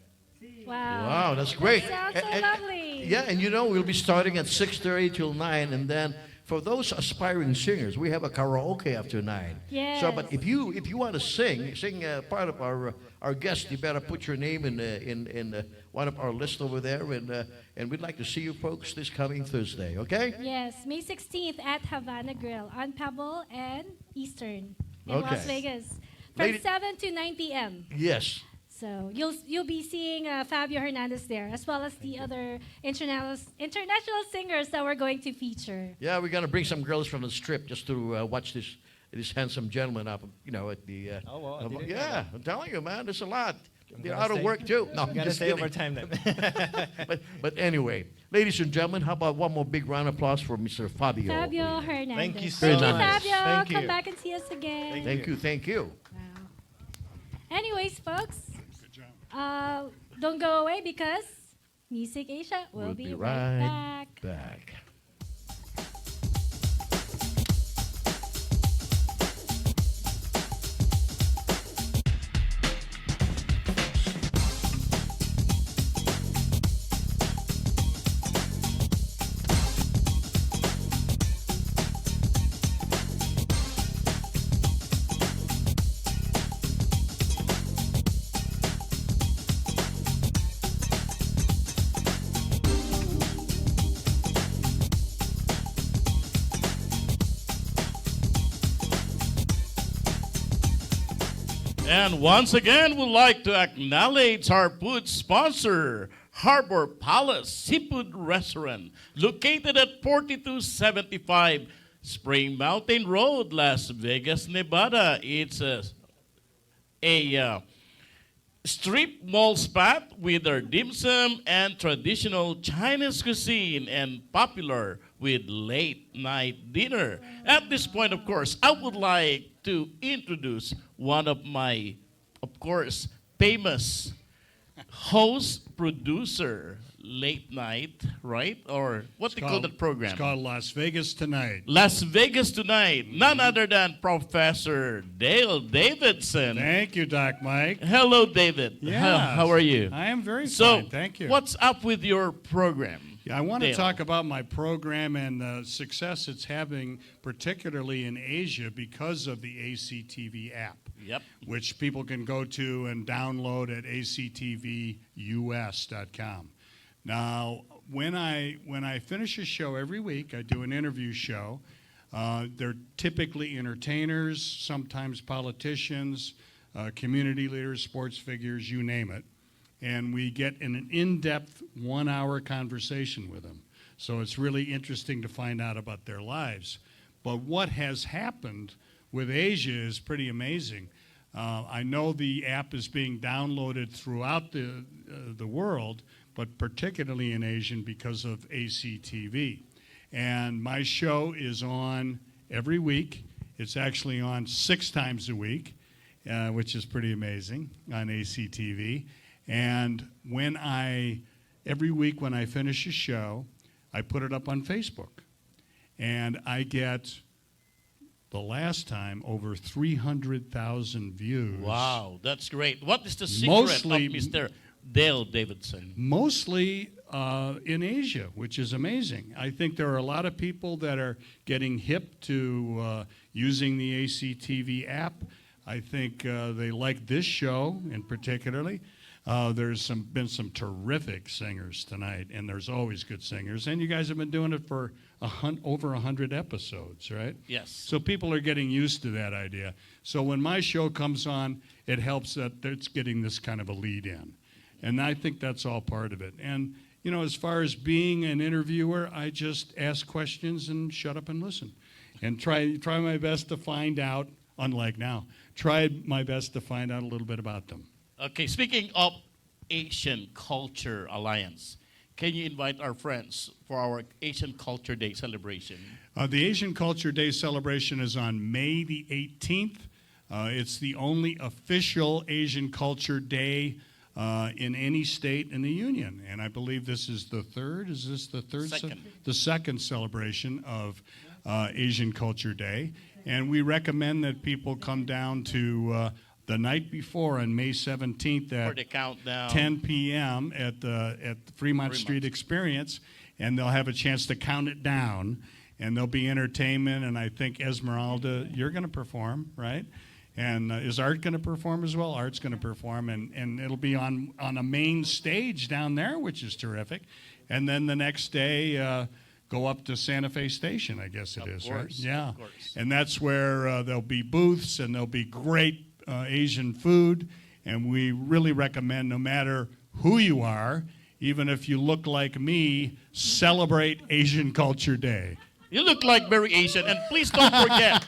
Wow. Wow, that's great. That sounds so lovely. Yeah, and we'll be starting at 6:30 till 9, and then for those aspiring singers, we have a karaoke after 9. Yes. So, but if you want to sing part of our guest, you better put your name in one of our list over there, and we'd like to see you folks this coming Thursday. Okay? Yes, May 16th at Havana Grill on Pebble and Eastern in Okay. Las Vegas from Lady- 7 to 9 p.m. Yes. So you'll be seeing Fabio Hernandez there, as well as the other international singers that we're going to feature. Yeah, we're gonna bring some girls from the strip just to watch this handsome gentleman up, at the. Oh, well, I didn't know yeah, I'm telling you, man, there's a lot. They're gonna out of stay- work too. No, I'm Gotta just stay kidding. overtime then. But anyway, ladies and gentlemen, how about one more big round of applause for Mr. Fabio? Fabio Hernandez. Thank you so Thank you, much. Fabio. Thank Come you. back and see us again. Thank you. Wow. Anyways, folks, don't go away because Music Asia will We'll be right back. back. And once again, we'd like to acknowledge our food sponsor, Harbor Palace Seafood Restaurant, located at 4275 Spring Mountain Road, Las Vegas, Nevada. It's a strip mall spot with our dim sum and traditional Chinese cuisine, and popular with late night dinner. At this point, of course, I would like to introduce one of my, of course, famous host producer. late night, right? Or what they call that program? It's called Las Vegas Tonight. Las Vegas Tonight. None other than Professor Dale Davidson. Thank you, Doc Mike. Hello, David. Yes. How are you? I am very So, fine, thank you. what's up with your program? Yeah, I want to Dale? talk about my program and the success it's having, particularly in Asia, because of the ACTV app, Yep. which people can go to and download at actvrus.com. Now, when I finish a show every week, I do an interview show. They're typically entertainers, sometimes politicians, community leaders, sports figures, you name it. And we get in an in-depth 1-hour conversation with them. So it's really interesting to find out about their lives. But what has happened with Asia is pretty amazing. I know the app is being downloaded throughout the world, but particularly in Asia because of ACTV. And my show is on every week. It's actually on 6 times a week, which is pretty amazing on ACTV. And every week when I finish a show, I put it up on Facebook. And I get, the last time, over 300,000 views. Wow, that's great. What is the secret Mostly- of Mr. Dale Davidson? Mostly in Asia, which is amazing. I think there are a lot of people that are getting hip to using the ACTV app. I think they like this show in particularly. There's been some terrific singers tonight, and there's always good singers. And you guys have been doing it for over 100 episodes, right? Yes. So people are getting used to that idea. So when my show comes on, it helps that it's getting this kind of a lead in. And I think that's all part of it. And, you know, as far as being an interviewer, I just ask questions and shut up and listen. And try my best to find out, unlike now, try my best to find out a little bit about them. Okay, speaking of Asian Culture Alliance, can you invite our friends for our Asian Culture Day celebration? The Asian Culture Day celebration is on May the 18th. It's the only official Asian Culture Day in any state in the Union. And I believe this is the third. Is this the third? Second. The second celebration of Asian Culture Day. And we recommend that people come down to the night before on May 17th For at the countdown. 10 p.m. at the Fremont Street Experience, and they'll have a chance to count it down, and there'll be entertainment, and I think Esmeralda, you're going to perform, right? And is Art going to perform as well? Art's going to perform, and it'll be on a main stage down there, which is terrific. And then the next day, go up to Santa Fe Station, I guess it is, right? Yeah. Of course. And that's where there'll be booths, and there'll be great Asian food, and we really recommend, no matter who you are, even if you look like me, celebrate Asian Culture Day. You look like very Asian. And please don't forget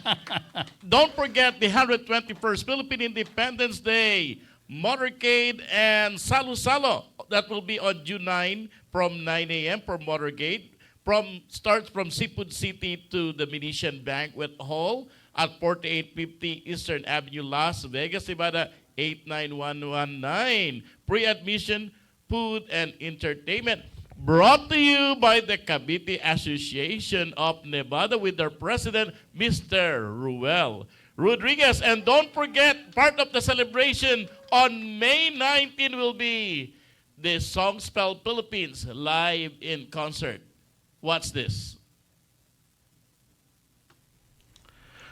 the 121st Philippine Independence Day motorcade and Salo-Salo. That will be on June 9 from 9 a.m. for motorcade. Starts from Seafood City to the Venetian Banquet Hall at 4850 Eastern Avenue, Las Vegas, Nevada, 89119. Pre-admission, food, and entertainment. Brought to you by the Cavite Association of Nevada with their president, Mr. Ruel Rodriguez. And don't forget, part of the celebration on May 19 will be the Songspell Philippines live in concert. What's this?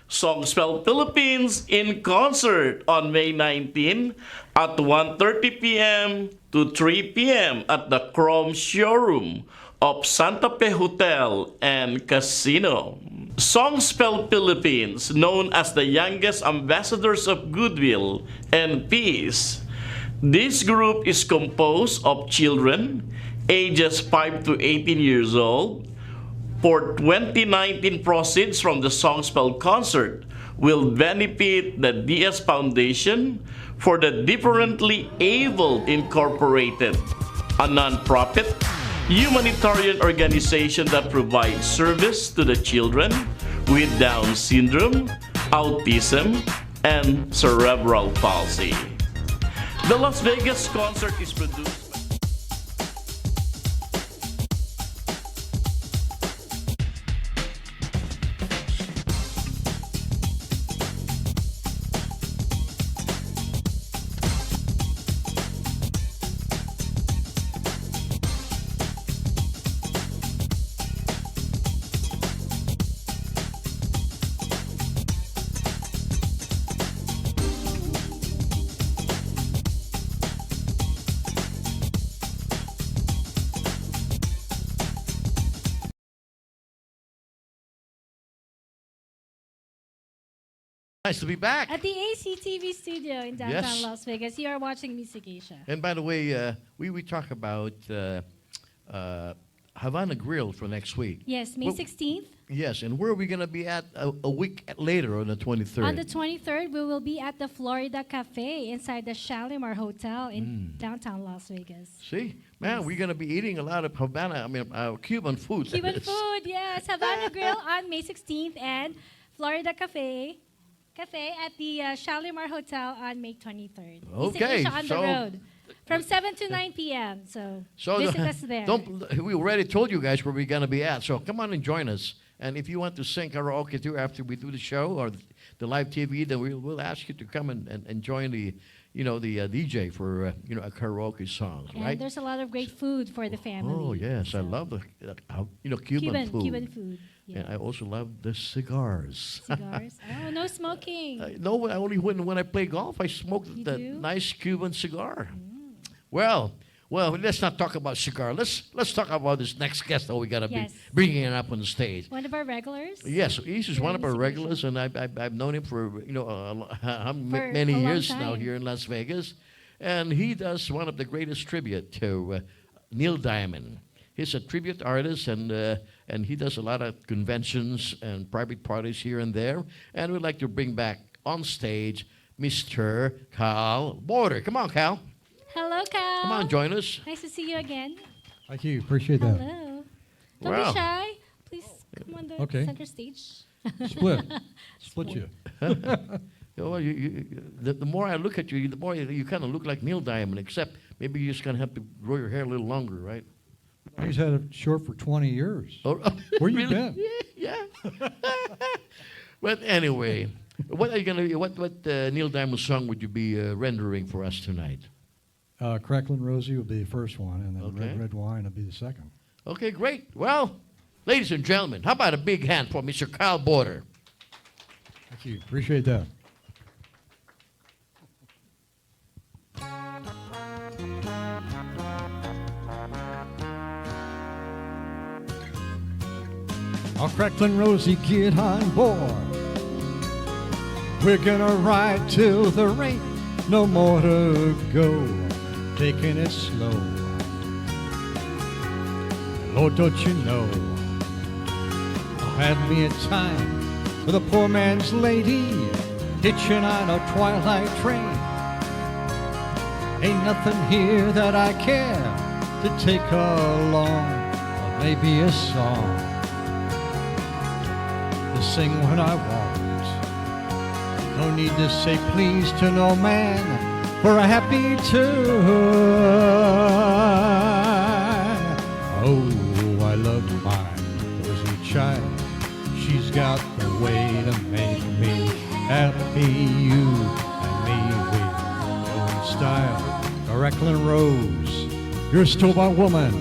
Songspell Philippines in concert on May 19 at 1:30 p.m. to 3 p.m. at the Chrome Showroom of Santa Fe Hotel and Casino. Songspell Philippines, known as the youngest ambassadors of goodwill and peace. This group is composed of children ages 5 to 18 years old. For 2019 proceeds from the Songspell concert will benefit the DS Foundation for the Differently Abled Incorporated, a nonprofit humanitarian organization that provides service to the children with Down syndrome, autism, and cerebral palsy. The Las Vegas concert is produced Nice to be back. At the ACTV studio in downtown Yes. Las Vegas. You are watching Music Asia. And by the way, we talk about Havana Grill for next week. Yes, May Well, 16th. Yes, and where are we going to be at a week later on the 23rd? On the 23rd, we will be at the Florida Cafe inside the Shalimar Hotel in downtown Las Vegas. See, man, we're going to be eating a lot of Cuban food. that Cuban is. food, yes. Havana Grill on May 16th and Florida Cafe at the Shalimar Hotel on May 23rd. Music Okay, Asia on so- the road from 7 to 9 p.m. So visit us there. We already told you guys where we're going to be at, so come on and join us. And if you want to sing karaoke too after we do the show or the live TV, then we'll ask you to come and join the DJ for a karaoke song, And right? there's a lot of great food for the family. Oh yes, I love the Cuban food. Cuban food. Yeah. And I also love the cigars. Cigars. Oh, no smoking. No, I only when I play golf, I smoke You the do? nice Cuban cigar. Well, let's not talk about cigar. Let's talk about this next guest that we gotta Yes. be bringing up on the stage. One of our regulars. Yes, he's just Here one in of our Music Asia. regulars, and I've known him for For many a long years now time. here in Las Vegas, and he does one of the greatest tribute to Neil Diamond. He's a tribute artist, and he does a lot of conventions and private parties here and there. And we'd like to bring back on stage Mr. Cal Border. Come on, Cal. Hello, Cal. Come on, join us. Nice to see you again. Thank you. Appreciate that. Hello. Don't Wow. be shy. Please come on the Okay. center stage. Split. Split you. Oh, the more I look at you, the more you kind of look like Neil Diamond, except maybe you're just going to have to grow your hair a little longer, right? He's had it short for 20 years. Oh, Where you really? been? Yeah. But anyway, what are you going to? What Neil Diamond song would you be rendering for us tonight? Cracklin' Rosie will be the first one, and then Okay. Red Wine will be the second. Okay, great. Well, ladies and gentlemen, how about a big hand for Mr. Kyle Border? Thank you. Appreciate that. Oh, Cracklin' Rosie, get on board. We're gonna ride till there ain't no more to go. Taking it slow. Lord, don't you know? I had me a time with a poor man's lady hitching on a twilight train. Ain't nothing here that I care to take along, or maybe a song to sing when I want. No need to say please to no man for a happy tune. Oh, I love my Rosie child. She's got the way to make me happy. You and me, we go in style. Cracklin' Rose, you're a store-bought woman.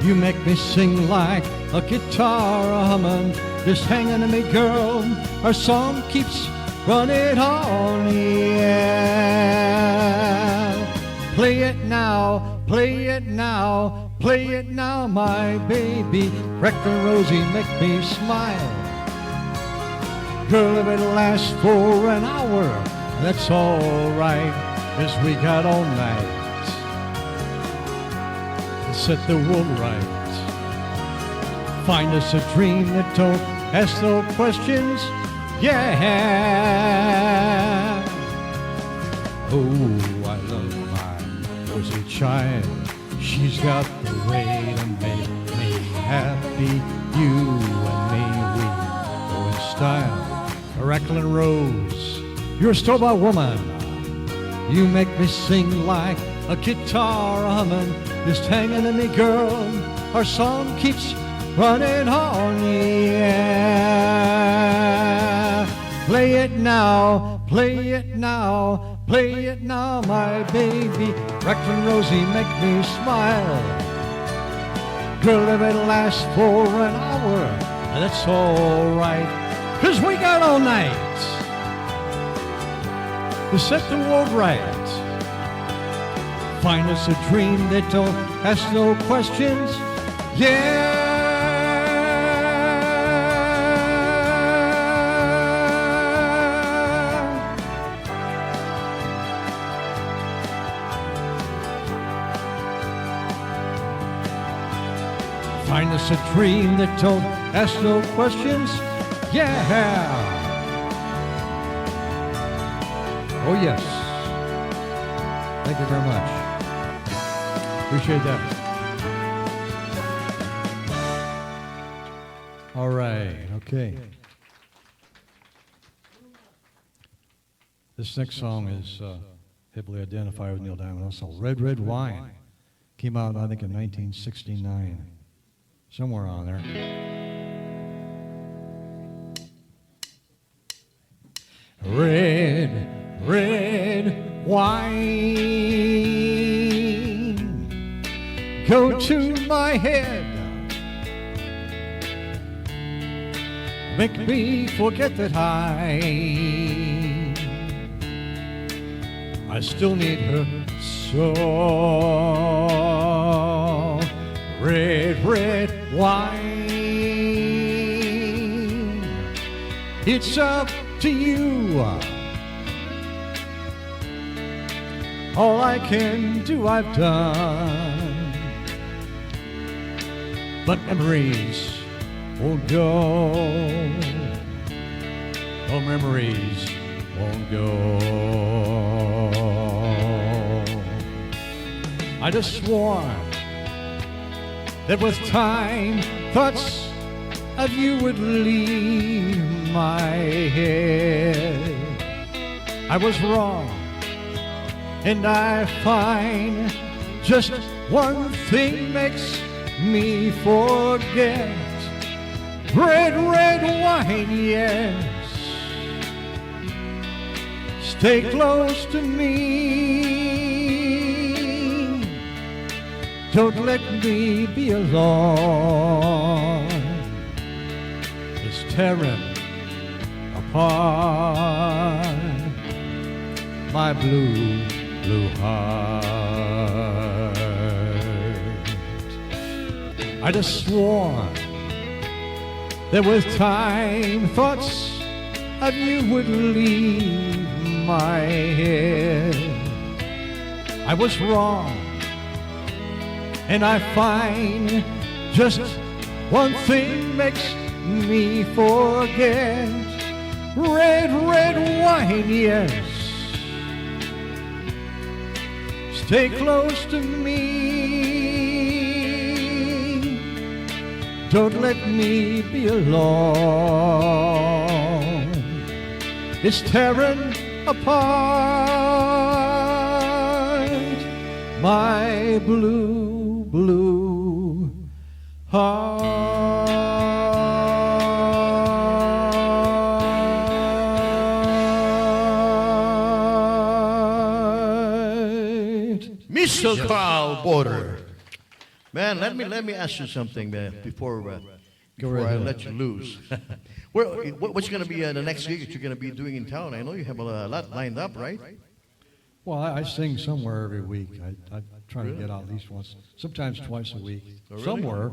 You make me sing like a guitar humming. Just hanging to me, girl. Our song keeps running on the air. Play it now, play it now, play it now, my baby. Cracklin' Rosie, make me smile. Girl, if it lasts for an hour, that's all right, 'cause we got all night to set the world right. Find us a dream that don't ask no questions, yeah. Oh, I love my Rosie child. She's got the way to make me happy. You and me, we go in style. Cracklin' Rose, you're a store-bought woman. You make me sing like a guitar humming. Just hanging to me, girl. Our song keeps running on the air. Play it now, play it now, play it now, my baby. Cracklin' Rosie, make me smile. Girl, if it lasts for an hour, that's all right, 'cause we got all night to set the world right. Find us a dream that don't ask no questions, yeah. Find us a dream that don't ask no questions. Yeah. Oh, yes. Thank you very much. Appreciate that. All right. Okay. This next song is heavily identified with Neil Diamond. Also, Red, Red Wine. Came out, I think, in 1969. Somewhere on there. Red, red wine, go to my head, make me forget that I still need her so. Red, red wine, it's up to you. All I can do, I've done, but memories won't go. Oh, memories won't go. I just swore that with time, thoughts of you would leave my head. I was wrong, and I find just one thing makes me forget. Red, red wine, yes. Stay close to me. Don't let me be alone. It's tearing apart my blue, blue heart. I just swore that with time, thoughts of you would leave my head. I was wrong, and I find just one thing makes me forget. Red, red wine, yes. Stay close to me. Don't let me be alone. It's tearing apart my blue, blue heart. Mr. Carl Border. Man, let me ask you something, man, before right I ahead. let you loose. What's going to be the next gig that you're going to be doing in town? I know you have a lot lined up, right? Well, I sing somewhere every week. I try to get out at least once, sometimes twice a week, Oh, really? somewhere.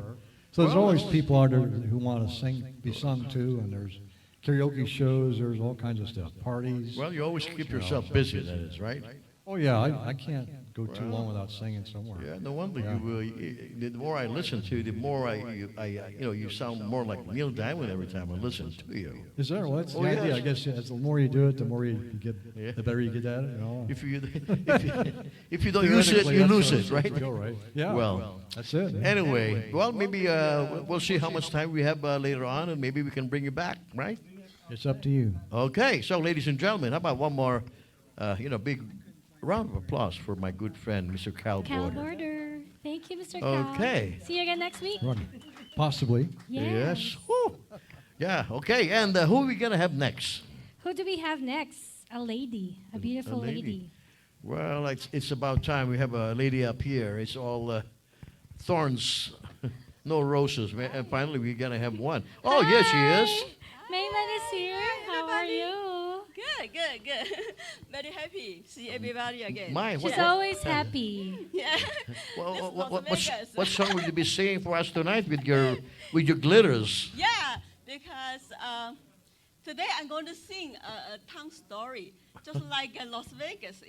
So there's Well, always that's- people out there who want to sing, be sung to, and there's karaoke shows, there's all kinds of stuff, parties. Well, you always keep yourself busy, that is, right? Oh, yeah, I can't go too long without singing somewhere. Yeah, no wonder Yeah. the more I listen to you, the more you sound more like Neil Diamond every time I listen to you. Is that what's Oh, the idea? yes. I guess as the more you do it, the more you get, Yeah. the better you get at it. You know? If you don't use it, Theoretically, you that's lose how it, it's supposed right? to go, right? Yeah. Well, that's it. anyway, well, maybe we'll see how much time we have later on, and maybe we can bring you back, right? It's up to you. Okay, so ladies and gentlemen, how about one more, big round of applause for my good friend, Mr. Cal Cal Border. Border. Thank you, Mr. Cal. Okay. See you again next week. Run. Possibly. Yes. Whew. Yeah. Okay. And who are we gonna have next? Who do we have next? A lady. A beautiful lady. lady. Well, it's about time we have a lady up here. It's all thorns, no roses. And finally, we're gonna have one. Oh, yes, she is. Mayman is here. How are you? Good. Very happy see everybody again. My, She's always happy. Yeah. what song will you be singing for us tonight with your glitters? Yeah, because today I'm going to sing a town story, just like Las Vegas,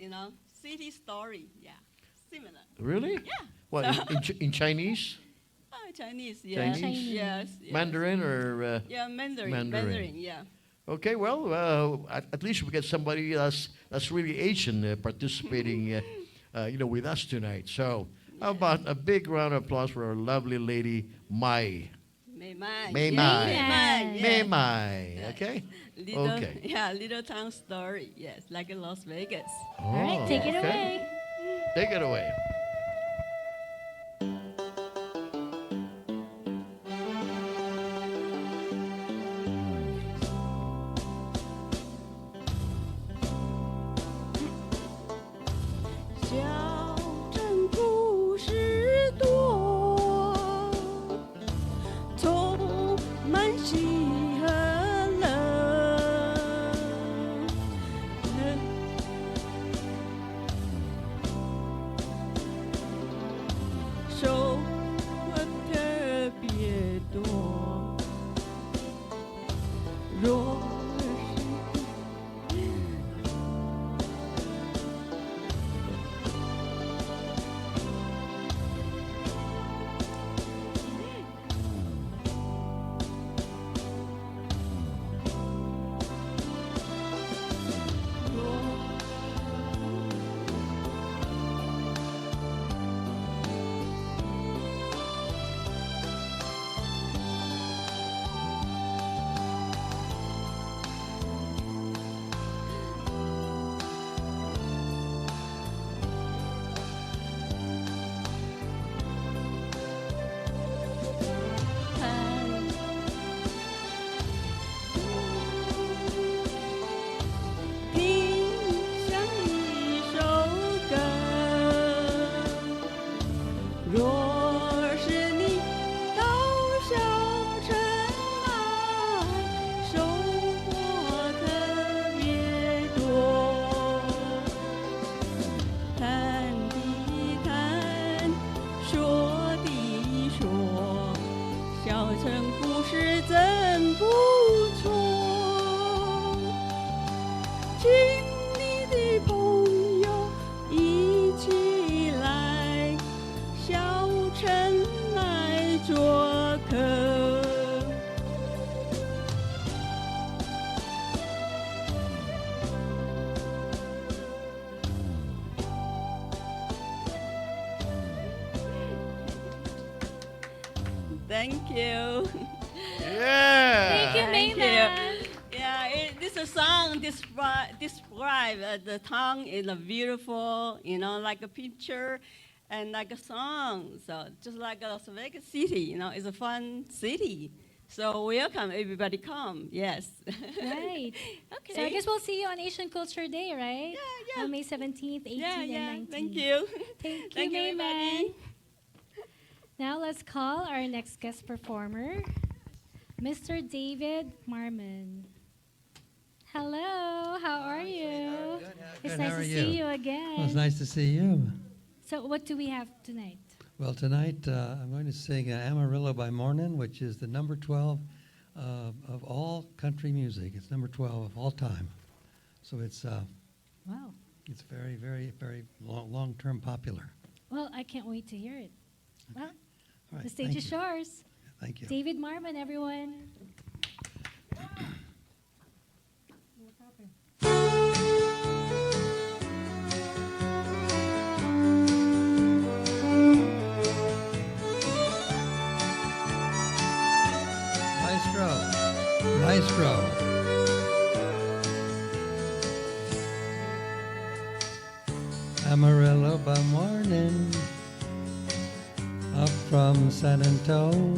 city story. Yeah, similar. Really? Yeah. What So- in Chinese? Chinese, yes. Chinese? Yes, yes. Mandarin or? Yeah, Mandarin. Mandarin. Mandarin, yeah. Okay, well, at least we get somebody that's really Asian participating, with us tonight. So, how about a big round of applause for our lovely lady, Mai. May Mai. May Yes, Mai. May Mai. May Yes. Mai, okay? Little, Okay. Yeah, little town story. Yes, like in Las Vegas. All right, take it okay. away. Take it away. Thank you. Yeah. Thank you, May Mai. Yeah, this is a song describe the town is a beautiful, like a picture and like a song. So just like Las Vegas City, it's a fun city. So welcome, everybody come. Yes. Right. Okay. So I guess we'll see you on Asian Culture Day, right? Yeah. On May 17th, 18th, Yeah, and 19th. Thank you. Thank you, Thank you, May Mai. everybody. Now let's call our next guest performer, Mr. David Marmon. Hello, how are you? It's Good, nice how to are see you? you again. Well, it's nice to see you. So what do we have tonight? Well, tonight I'm going to sing Amarillo by Mornin, which is the number 12 of all country music. It's number 12 of all time. So it's Wow. it's very, very, very long-term popular. Well, I can't wait to hear it. Well, All right, the stage thank is you. yours. Thank you. David Marmon, everyone. Maestro. Amarillo by morning, up from San Antonio.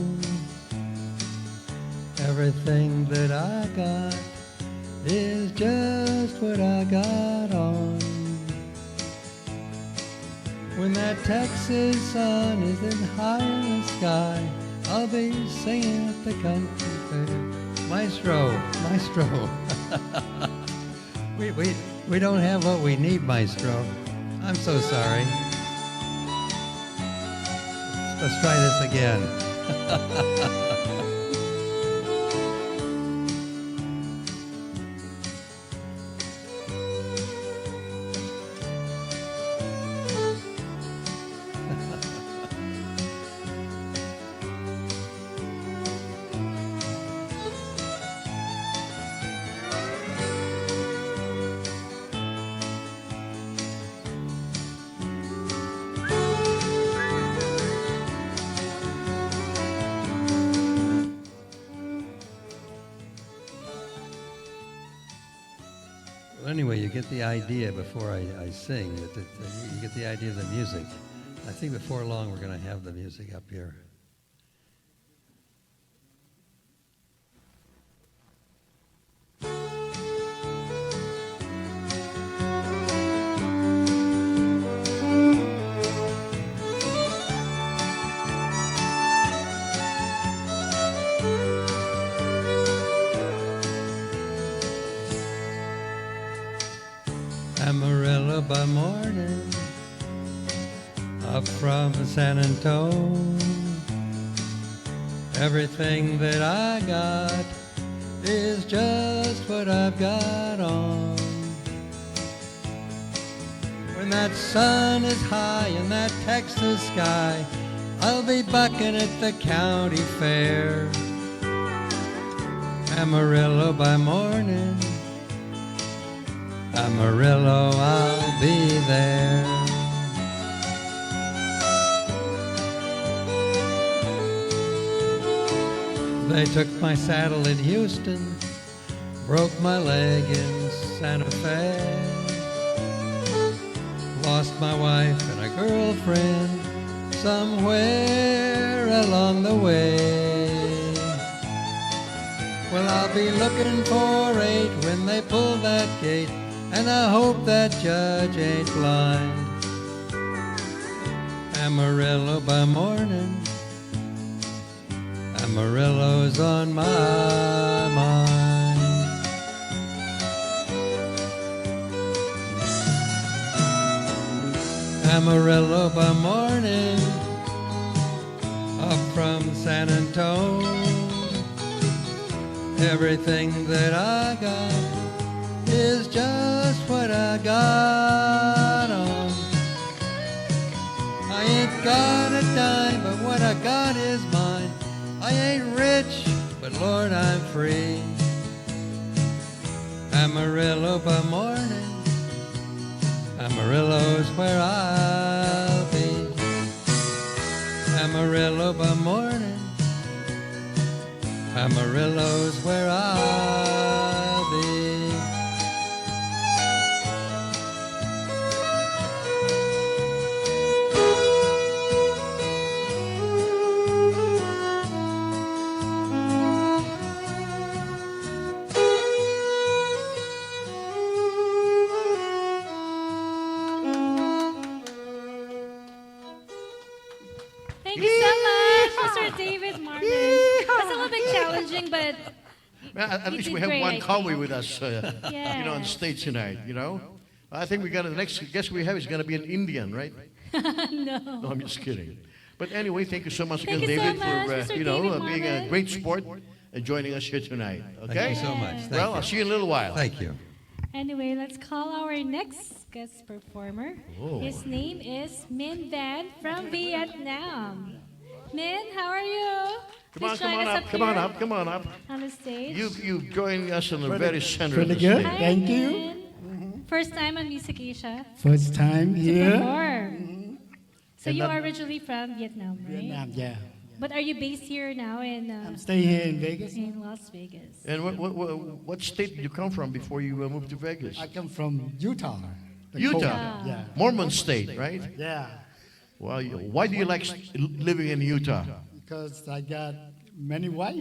Everything that I got is just what I got on. When that Texas sun is in high in the sky, I'll be singing at the country fair. Maestro, Maestro. we don't have what we need, Maestro. I'm so sorry. Let's try this again. Well, anyway, you get the idea before I sing. You get the idea of the music. I think before long we're going to have the music up here. Amarillo by morning, up from San Antonio. Everything that I got is just what I've got on. When that sun is high in that Texas sky, I'll be bucking at the county fair. Amarillo by morning, Amarillo, I'll be there. They took my saddle in Houston, broke my leg in Santa Fe, lost my wife and a girlfriend somewhere along the way. Well, I'll be looking for 8 when they pull that gate, and I hope that judge ain't blind. Amarillo by morning, Amarillo's on my mind. Amarillo by morning, up from San Antonio. Everything that I got is just what I got on. I ain't got a dime, but what I got is mine. I ain't rich, but Lord, I'm free. Amarillo by morning, Amarillo's where I'll be. Amarillo by morning, Amarillo's where I'll be. Thank you so much, Mr. David Martin. It's a little bit challenging, but Well, at you least did we have great, one I Kawi think. with us, on Yes. stage tonight, I think we got the next guest we have is going to be an Indian, right? No. No, I'm just kidding. But anyway, thank you so much Thank again, you so David, much, for Mr. David being a Martin. great sport and joining us here tonight. Okay? Thank you so much. Thank Well, you. I'll see you in a little while. Thank you. Anyway, let's call our next guest performer. Oh. His name is Min Van from Vietnam. Min, how are you? Please join us come on here up, come on up. on the stage. You joining us in the very center of pretty the good. stage. Hi, Thank you. Min. First time on Music Asia First time to here. perform. So And you that- are originally from Vietnam, right? Vietnam, yeah. But are you based here now I'm staying here in Vegas. in Las Vegas? And what state did you come from before you moved to Vegas? I come from Utah. the Utah. cold. Yeah. Mormon state, right? Yeah. Well, why do you like living in Utah? Because I got many wives.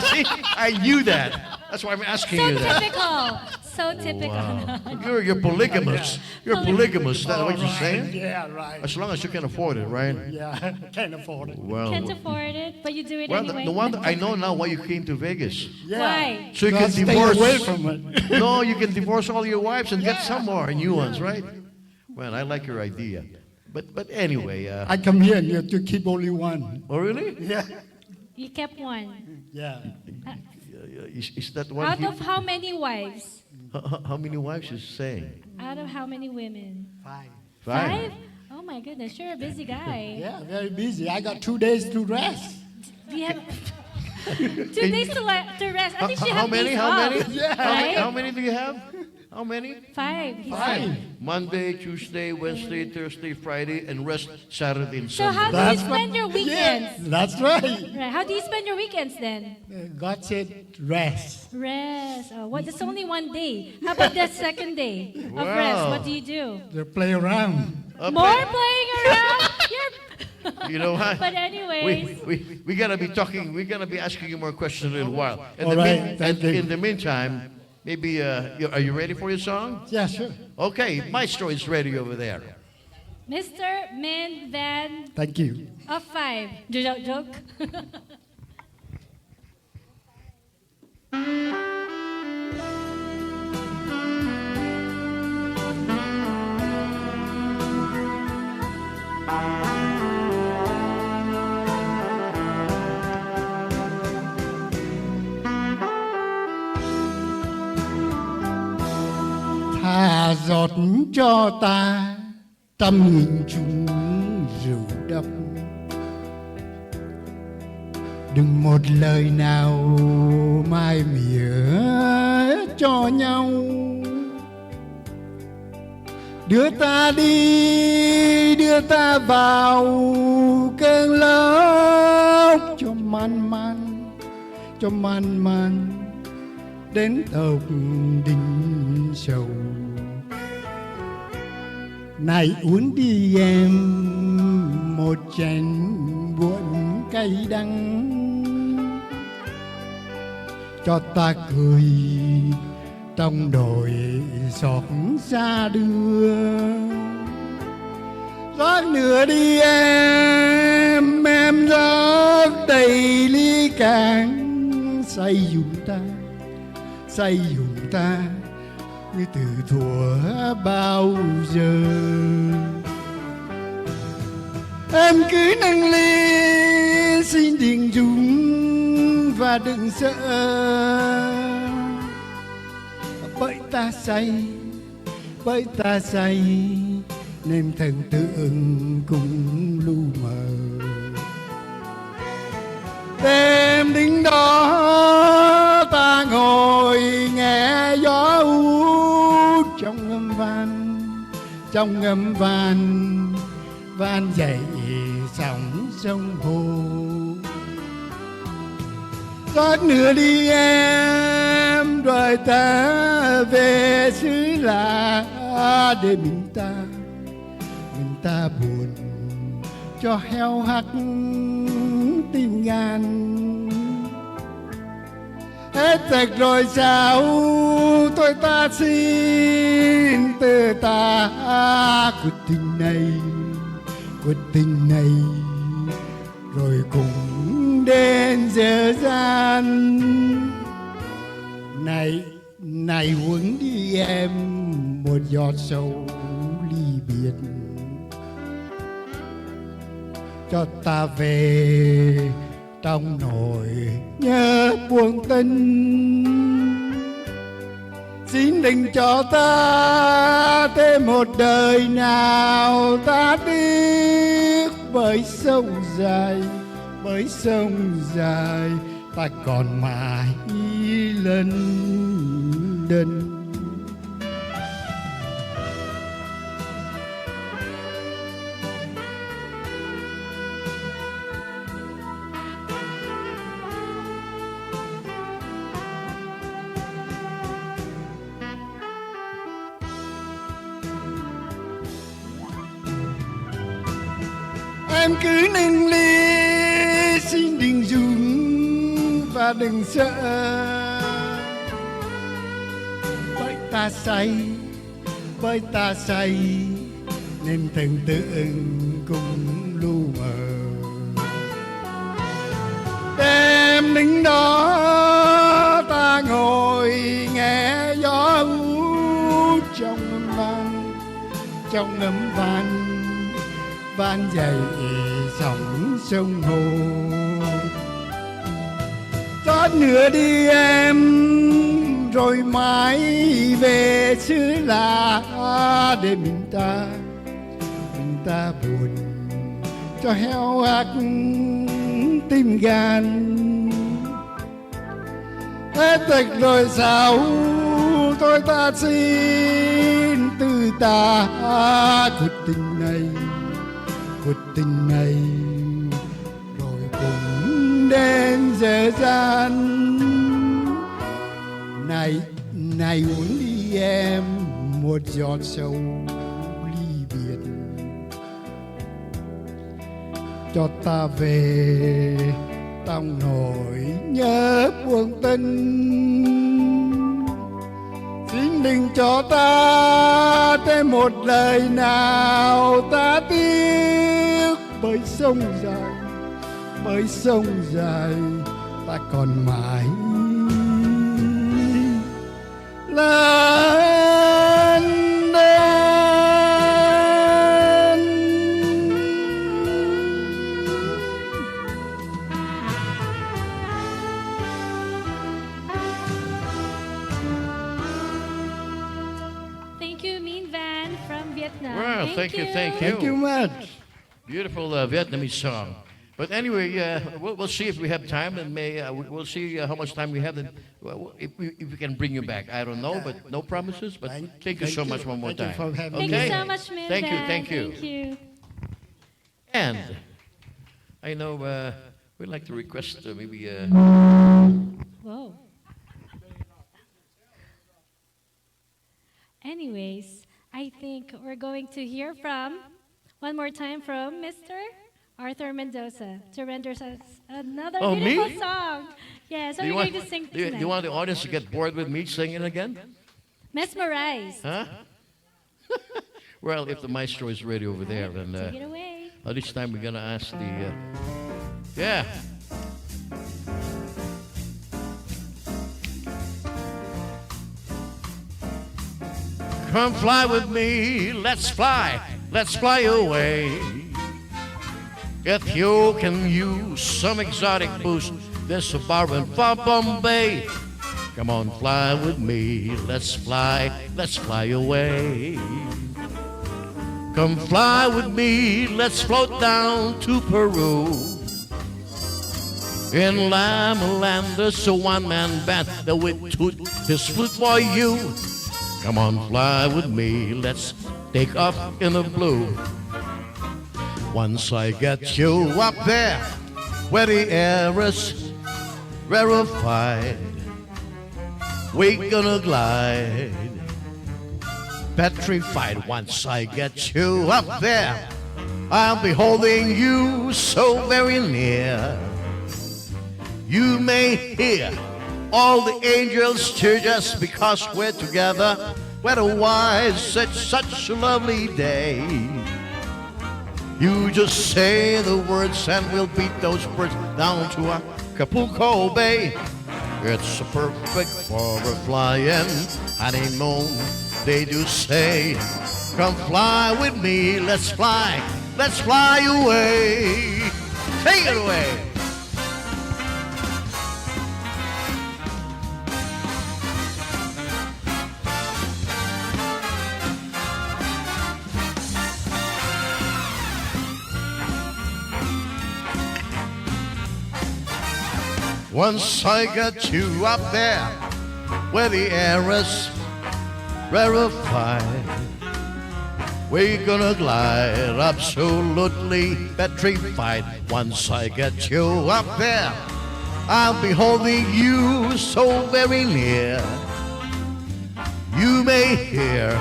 See, I knew that. That's why I'm asking So you that. typical. So typical. Wow. You're polygamous. You're polygamous. Is that what you're Right. saying? Yeah, right. As long as you can afford it, right? Yeah, can't afford it. Well, Can't afford it, but you do it well, anyway. the one that I know now why you came to Vegas. Yeah. Why? So you So can stay divorce. away from it. No, you can divorce all your wives and get some more new ones, right? Well, I like your idea. But anyway, I come here and you have to keep only one. oh really? Yeah. You kept one. Yeah. Is that one? Out of how many wives? How many wives is saying? Out of how many women? 5. Five. Oh my goodness, you're a busy guy. Yeah, very busy. I got 2 days to rest. Do you have 2 days to rest? At least you How have many? days How off, many? Yeah. How many? right? How many do you have? How many? 5. he said. 5. Monday, Tuesday, Wednesday, Thursday, Friday, and rest Saturday and So Sunday. how do you That's spend what- your weekends? Yes, that's right. Right. How do you spend your weekends then? God said rest. Rest. Oh, what? It's only one day. How about the second day of Wow. rest? What do you do? They play around. More playing around? You're You know what? But anyways. We gotta be talking. We're gonna be asking you more questions in a while. All right, thank you. In the meantime, maybe are you ready for your song? Yeah, sure. Okay, Maestro is ready over there. Mr. Min Van Thank you. of 5. Joke. Thà giọt cho ta trăm nghìn chung rượu đậm, đừng một lời nào mai mỉa cho nhau. Đưa ta đi, đưa ta vào cơn lốc cho man man đến tột đỉnh sầu. Này uống đi em một chén buồn cay đắng, cho ta cười trong đồi xót xa đưa. Rót nữa đi em rót đầy ly cạn, say dùm ta như từ thuở bao giờ. Em cứ nâng ly xin đừng rung và đừng sợ, bởi ta say nên thần tượng cũng lu mờ. Đêm đứng đó ta ngồi nghe gió út trong ngâm van dậy sóng sông hồ. Rót nữa đi em rồi ta về xứ lạ, để mình ta buồn cho heo hắt tim gan. Hết sạch rồi sao tôi ta xin từ ta cuộc tình này rồi cùng đến giờ gian. Này uống đi em một giọt sầu ly biệt, cho ta về trong nỗi nhớ buồn tình. Xin đừng cho ta thêm một đời nào ta tiếc, bởi sông dài ta còn mãi lân đân. Em cứ nâng ly xin đừng rung và đừng sợ, bởi ta say nên thần tượng cũng lu mờ. Đêm đứng đó ta ngồi nghe gió út trong ngâm van dậy sóng sông hồ. Rót nữa đi em rồi mãi về xứ lạ, để mình ta buồn cho heo hắt tim gan. Hết sạch rồi sao tôi ta xin từ ta cuộc tình này rồi cùng đến giờ gian này uống đi em một giọt sầu ly biệt cho ta về trong nỗi nhớ buồn tình xin đừng cho ta thêm một lời nào ta tiếc bởi sông dài ta còn mãi lên đên. Thank you, Mean Van from Vietnam. Well, thank you. Thank you much. Beautiful Vietnamese song. But anyway, we'll see if we have time, and we'll see how much time we have. And if we can bring you back, I don't know, but no promises. But thank you so much one more time. for having Thank me. you so much, Mean Thank you, Van. thank you. Thank you. And I know we'd like to request maybe. Whoa. Anyways, I think we're going to hear from, one more time from Mr. Arthur Mendoza to render us another Oh, beautiful me? song. Yeah, so Do you we're want, going to sing do you tonight. want the audience to get bored with me singing again? Mesmerized. Huh? Well, if the maestro is ready over there, then Take it away. this time we're gonna ask the. Yeah. Come fly with me, let's fly away. If you can use some exotic boost, there's a bar in far Bombay. Come on, fly with me, let's fly away. Come fly with me, let's float down to Peru. In Lima Land, there's a one-man band that will toot his flute for you. Come on, fly with me, let's take off in the blue. Once I get you up there, where the air is rarefied, we're gonna glide, petrified. Once I get you up there, I'll be holding you so very near. You may hear all the angels cheer just because we're together. Weather-wise, it's such a lovely day. You just say the words and we'll beat those birds down to Acapulco Bay. It's perfect for a flying honeymoon, they do say. Come fly with me, let's fly away. Take it away. Once I get you up there, where the air is rarefied, we're gonna glide absolutely petrified. Once I get you up there, I'll be holding you so very near. You may hear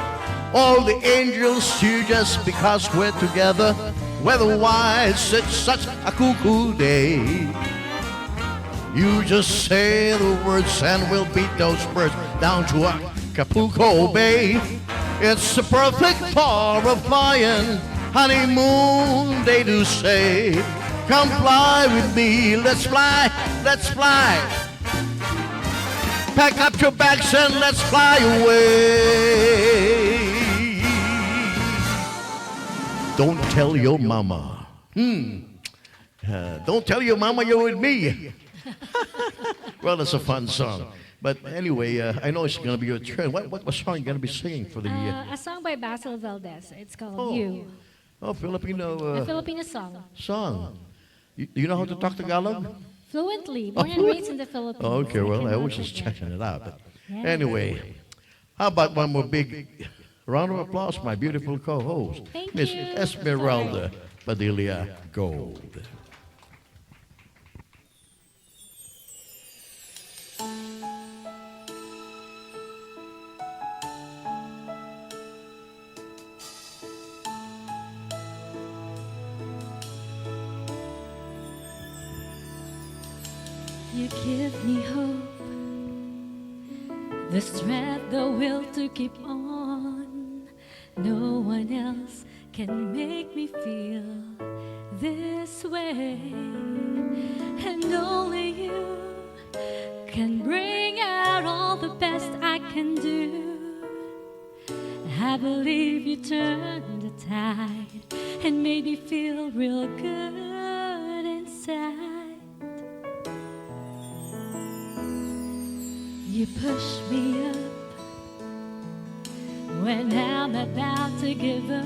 all the angels cheer just because we're together. Weather-wise, it's such a cool day. You just say the words and we'll beat those birds down to Acapulco Bay. It's the perfect for a flying honeymoon, they do say. Come fly with me, let's fly. Pack up your bags and let's fly away. Don't tell your mama. Don't tell your mama you're with me. Well, it's a fun song. But anyway, I know it's going to be your turn. What song are you going to be singing for the... A song by Basil Valdez. It's called You. Oh, Filipino... A Filipino song. Song. You know how to talk Tagalog? Fluently. Born and raised in the Philippines. Oh, okay, well, I was just checking it out. But Yeah. anyway, How about one more big round of applause for my beautiful co-host, Thank Miss you. Esmeralda Padilla-Gould. You give me hope, the strength, the will to keep on. No one else can make me feel this way, and only you can bring out all the best I can do. I believe you turned the tide and made me feel real good inside. You push me up when I'm about to give up.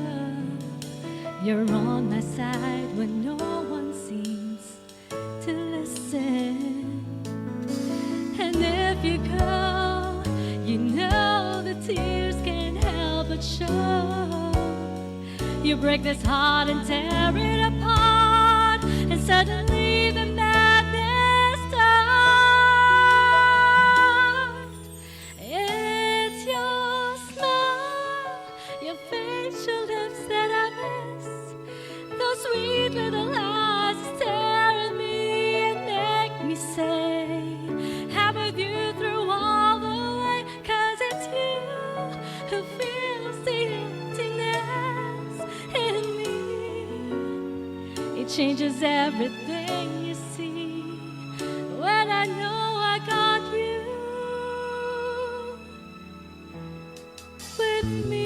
You're on my side when no one seems to listen. And if you go, you know the tears can't help but show. You break this heart and tear it apart, and suddenly the madness starts. It's your smile, your facial lips that I miss. Those sweet little eyes stare at me and make me say, I'm with you through all the way, 'cause it's you who fills the emptiness in me. It changes everything you see when I know I got you with me.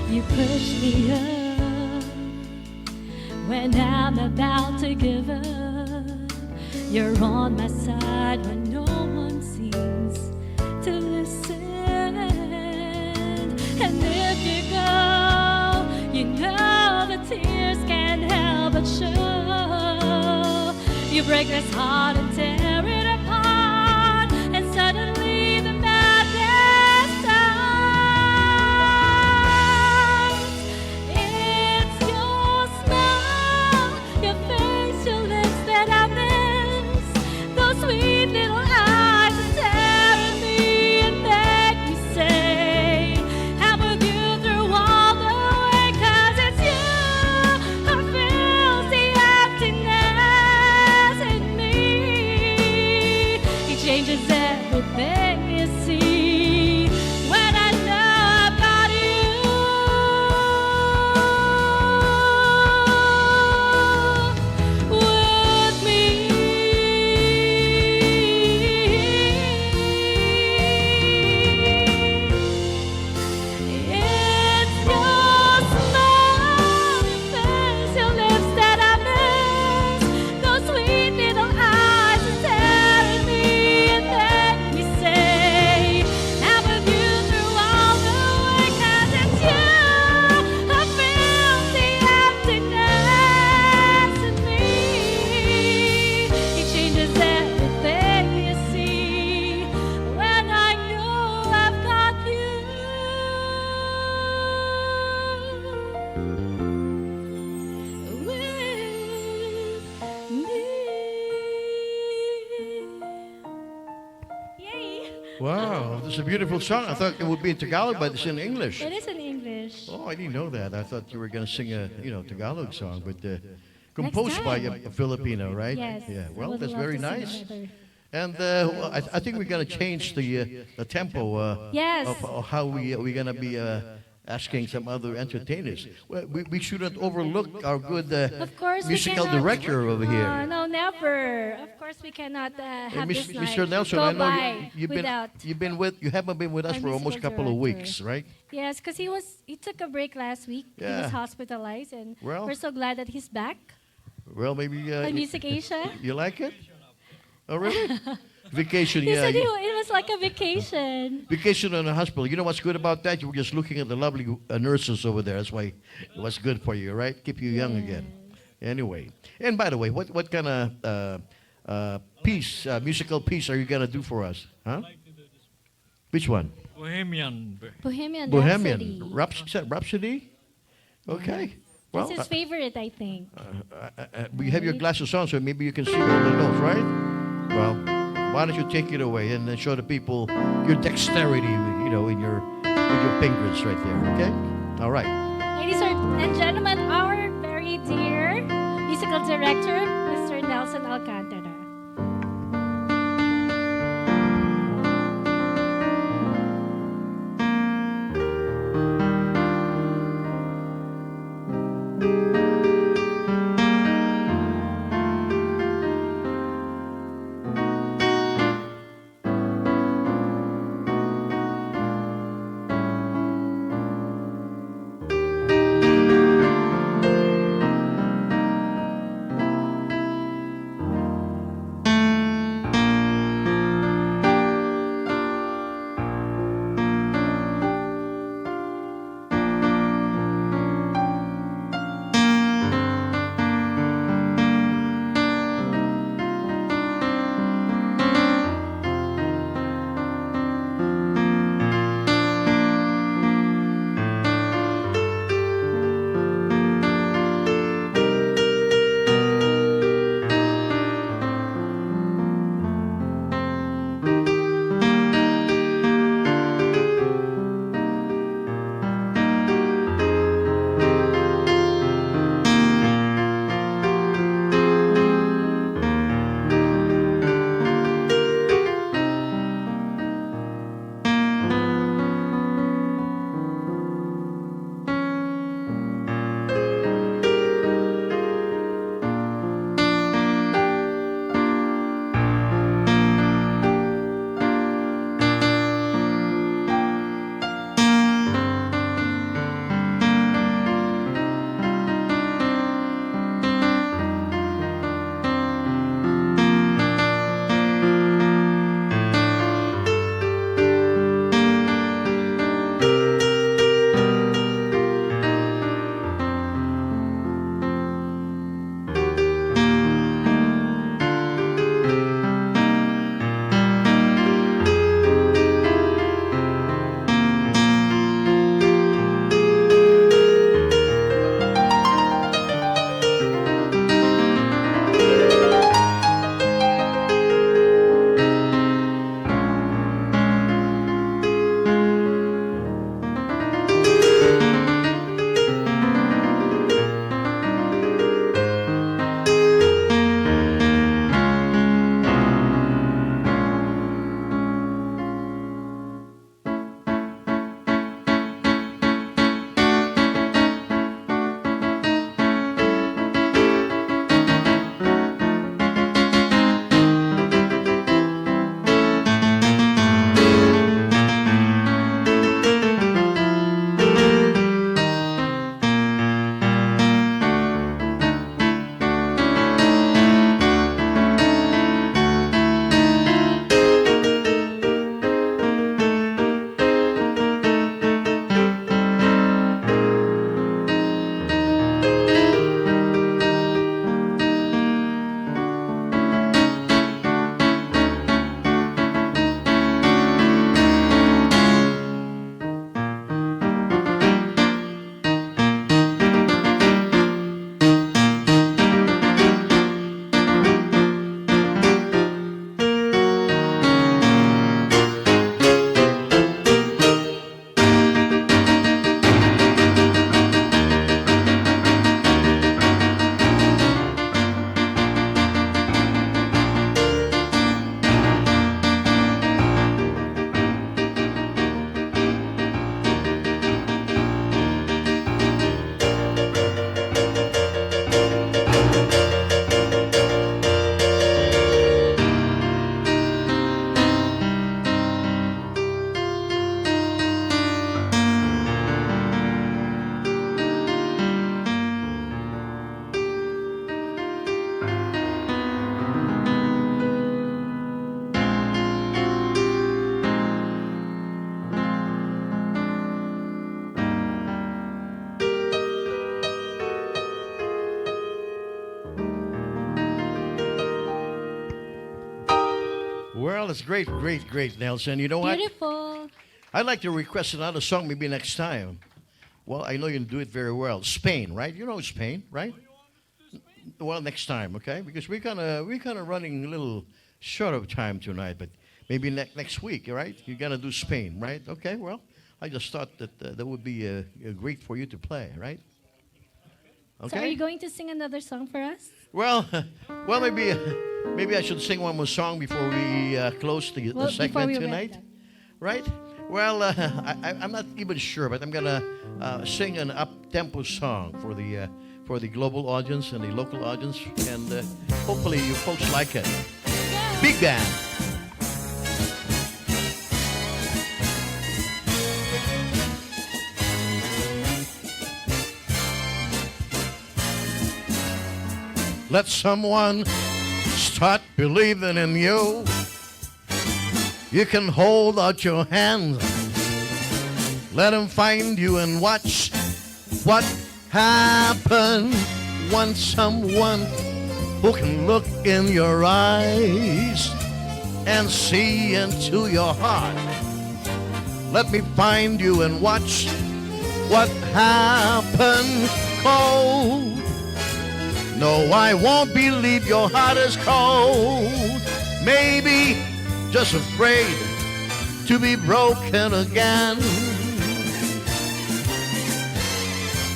You push me up when I'm about to give up. You're on my side when no one seems to listen. And if you go, you know the tears can't help but show. You break this heart and tear it apart, and suddenly the madness starts. It's your smile, your face, your lips that I miss. Those sweet little eyes that stare at me and make me say, I'm with you through all the way, 'cause it's you who fills the emptiness in me. It changes everything you see when I know I've got you with me. It's your smile, your face, your lips that I miss. Those sweet little eyes that stare at me and make me say, I'm with you through all the way, 'cause it's you who fills the emptiness in me. It changes everything you see when I know I've got you with me. Yay! Wow, this is a beautiful song. I thought it would be in Tagalog, but it's in English. It is in English. Oh, I didn't know that. I thought you were going to sing a Tagalog song, but composed by time. a Filipino, right? Yes. Yeah. I Well, would that's love very to sing nice. another. And I think we're going to change the tempo Yes. of how we're going to be asking some other entertainers. Well, we shouldn't overlook our good Of course, musical we cannot, director over here. No, never. Of course, we cannot have this night Mr. Nelson, go I know by you, you haven't been with us our for almost a musical couple of director. weeks, right? Yes, because he took a break last week. He Yeah. was hospitalized, and Well- we're so glad that he's back Well, maybe on Music Asia. you like it? Oh, really? Vacation, He yeah. said it was like a vacation. Vacation in a hospital. You know what's good about that? You were just looking at the lovely nurses over there. That's why it was good for you, right? Keep you young again. Anyway. And by the way, what kind of piece, musical piece are you going to do for us? Huh? Which one? Bohemian. Bohemian Bohemian. Rhapsody. Rhapsody? Okay. Well, That's his favorite, I think. we have your glasses on, so maybe you can see all the notes, right? Well, why don't you take it away and then show the people your dexterity, you know, in your with your fingers right there, okay? All right. Ladies and gentlemen, our very dear musical director, Mr. Nelson Alcantara. Well, it's great, great, great, Nelson. You know what? Beautiful. I'd like to request another song maybe next time. Well, I know you can do it very well. Spain, right? You know Spain, right? Well, next time, okay? Because we're kind of running a little short of time tonight, but maybe next week, right? You're gonna do Spain, right? Okay. Well, I just thought that that would be great for you to play, right? So are you going to sing another song for us? Well, well, maybe I should sing one more song before we close the Well, before segment we wrap tonight, up. right? Well, I'm not even sure, but I'm gonna sing an up-tempo song for the global audience and the local audience, and hopefully you folks like it. Big band. Let someone start believing in you. You can hold out your hands. Let them find you and watch what happens when someone who can look in your eyes and see into your heart. Let me find you and watch what happens cold. No, I won't believe your heart is cold. Maybe just afraid to be broken again.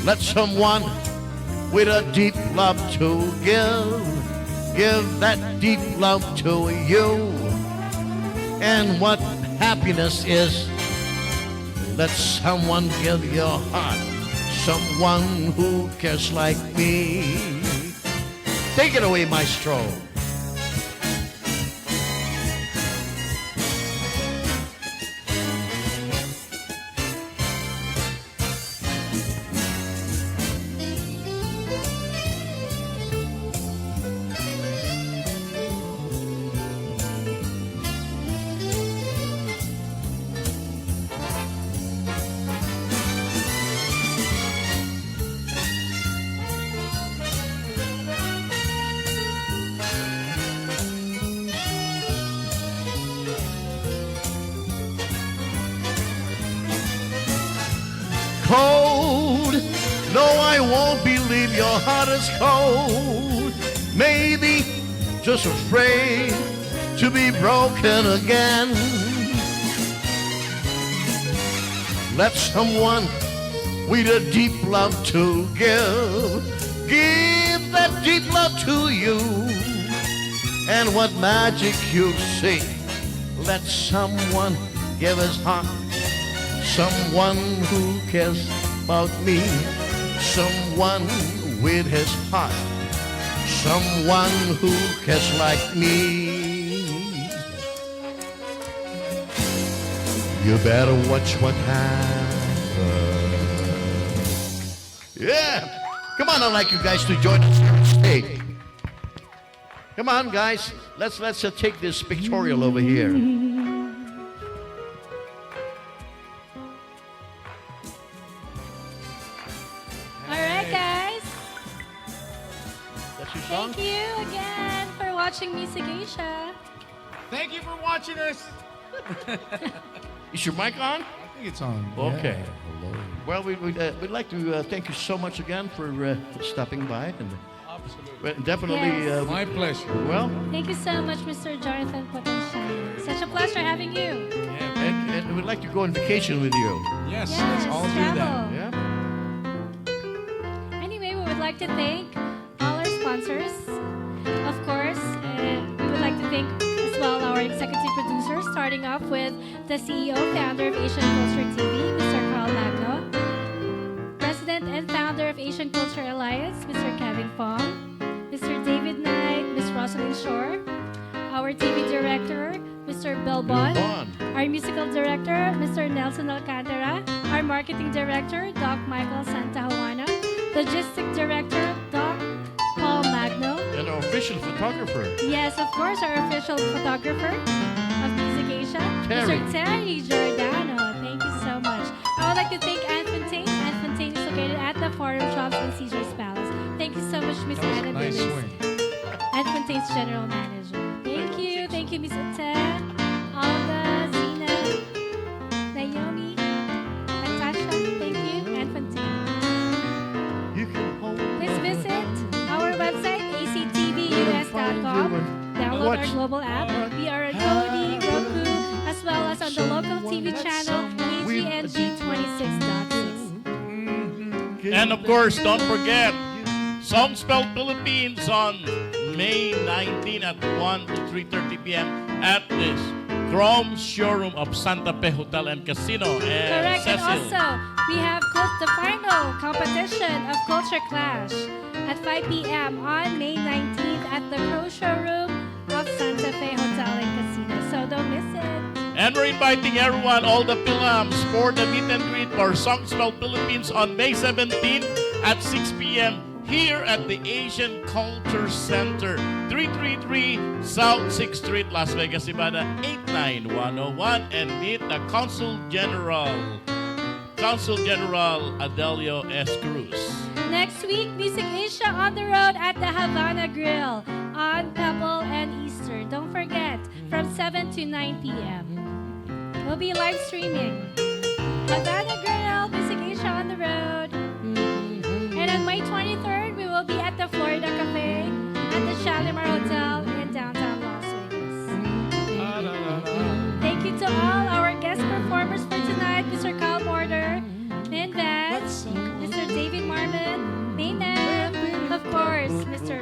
Let someone with a deep love to give that deep love to you. And what happiness is, let someone give your heart, someone who cares like me. Take it away, maestro. Cold. No, I won't believe your heart is cold. Maybe just afraid to be broken again. Let someone with a deep love to give that deep love to you. And what magic you see, let someone give his heart, someone who cares about me, someone with his heart, someone who cares like me. You better watch what happens. Yeah! Come on, I'd like you guys to join us here on stage. Come on, guys. Let's take this pictorial over here. Thank you again for watching Music Asia. Thank you for watching us. Is your mic on? I think it's on. Okay. Yeah. Hello. Well, we'd like to thank you so much again for stopping by. And definitely. Yes. My pleasure. Well. Thank you so much, Mr. Jonathan Potenciano. Such a pleasure having you. Yeah, and we'd like to go on vacation with you. Yes, let's all do that. Yeah. Anyway, we would like to thank all our sponsors, of course, and we would like to thank as well our executive producers, starting off with the CEO, founder of Asian Culture TV, Mr. Carl Magno, President and founder of Asian Culture Alliance, Mr. Kevin Fong, Mr. David Knight, Ms. Rosalind Shore, our TV director, Mr. Bill Bon, our musical director, Mr. Nelson Alcantara, our marketing director, Doc Michael Santajuana, logistic director, Doc Paul Magno. And our official photographer. Yes, of course, our official photographer of Music Asia, Terry. Mr. Terry Giordano. Thank you so much. I would like to thank Anne Fontaine. Anne Fontaine is located at the Forum Shops in Caesar's Palace. Thank you so much, Miss That was Anna a nice Davis, swing. Anne Fontaine's general manager. Thank you, Miss Ate. Alda, Zina, Naomi, Natasha, thank you, and Fontaine. You can hold Please visit our website, actvrus.com. Download our global app. We are on Kodi, Roku, as well as on the local TV channel, EGNG 26.6. And of course, don't forget, Song Spell Philippines on May 19 at 1 to 3:30 p.m. at this Chrome showroom of Santa Fe Hotel and Casino. And Correct. And Cecil. also, we have the final competition of Culture Clash at 5 p.m. on May 19th at the Crow Showroom of Santa Fe Hotel and Casino. So don't miss it. And we're inviting everyone, all the Philams, for the meet and greet for Song Spell Philippines on May 17 at 6 p.m. here at the Asian Culture Center, 333 South 6th Street, Las Vegas, Nevada, 89101, and meet the Consul General Adelio S. Cruz. Next week, Music Asia on the road at the Havana Grill on Pebble and Easter. Don't forget, from 7 to 9 p.m. We'll be live streaming. Havana Grill, Music Asia on the road. And on May 23rd, we will be at the Florida Cafe at the Shalimar Hotel in downtown Las Vegas. Thank you to all our guest performers for tonight, Mr. Kyle Porter, Min Vance, Mr. David Marmon, Maynam, of course, Mr.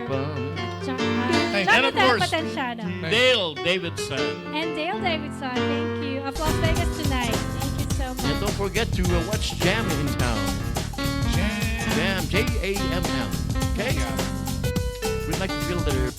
And of Jonathan course, Potenciano, Dale Davidson. and Dale Davidson. Thank you. Of Las Vegas tonight. Thank you so And much. don't forget to watch Jam in Town. Jam, Jamm. Okay? We'd like to feel their